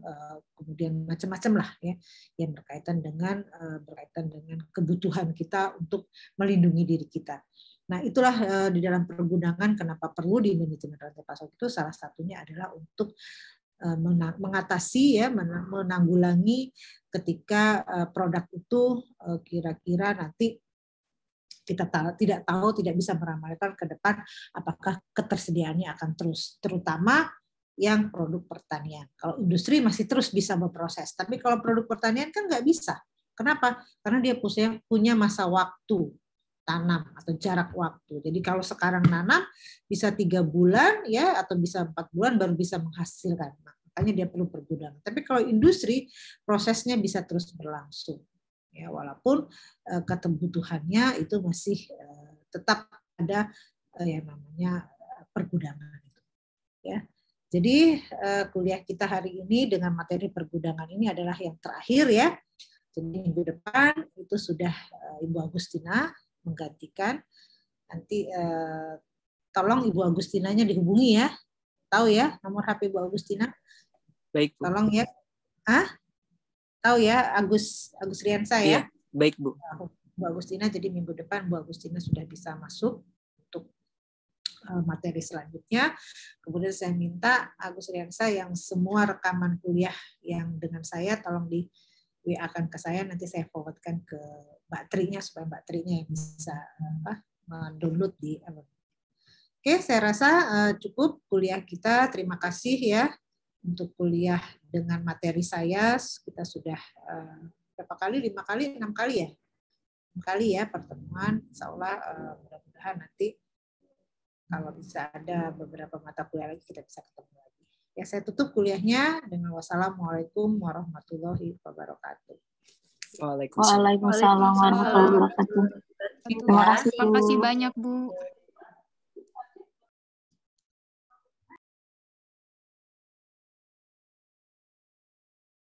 kemudian macam-macam lah ya yang berkaitan dengan kebutuhan kita untuk melindungi diri kita. Nah, itulah di dalam pergundangan kenapa perlu di manajemen rantai pasok itu salah satunya adalah untuk mengatasi ya, menanggulangi ketika produk itu kira-kira nanti kita tidak bisa meramalkan ke depan apakah ketersediaannya akan terus, terutama yang produk pertanian. Kalau industri masih terus bisa berproses, tapi kalau produk pertanian kan nggak bisa. Kenapa? Karena dia punya masa waktu tanam atau jarak waktu. Jadi kalau sekarang nanam bisa 3 bulan ya, atau bisa 4 bulan baru bisa menghasilkan. Makanya dia perlu pergudangan. Tapi kalau industri prosesnya bisa terus berlangsung. Ya, walaupun kebutuhannya itu masih tetap ada yang namanya pergudangan. Ya, jadi kuliah kita hari ini dengan materi pergudangan ini adalah yang terakhir ya. Jadi minggu depan itu sudah Ibu Agustina menggantikan. Nanti tolong Ibu Agustinanya dihubungi ya. Tahu ya nomor HP Ibu Agustina? Baik, Bu. Tolong ya. Tahu ya, Agus Riansa ya? Iya, baik Bu. Bu Agustina, jadi minggu depan Bu Agustina sudah bisa masuk untuk materi selanjutnya. Kemudian saya minta Agus Riansa yang semua rekaman kuliah yang dengan saya, tolong di WA-kan ke saya, nanti saya forwardkan ke Mbak Trinya, supaya Mbak Trinya yang bisa mendownload di Oke, saya rasa cukup kuliah kita. Terima kasih ya untuk kuliah dengan materi saya. Kita sudah berapa kali? 5 kali, 6 kali ya? 6 kali ya pertemuan. Insya Allah mudah-mudahan nanti kalau bisa ada beberapa mata kuliah lagi kita bisa ketemu lagi. Ya, saya tutup kuliahnya dengan wassalamualaikum warahmatullahi wabarakatuh. Waalaikumsalam warahmatullahi wabarakatuh. Terima kasih banyak Bu.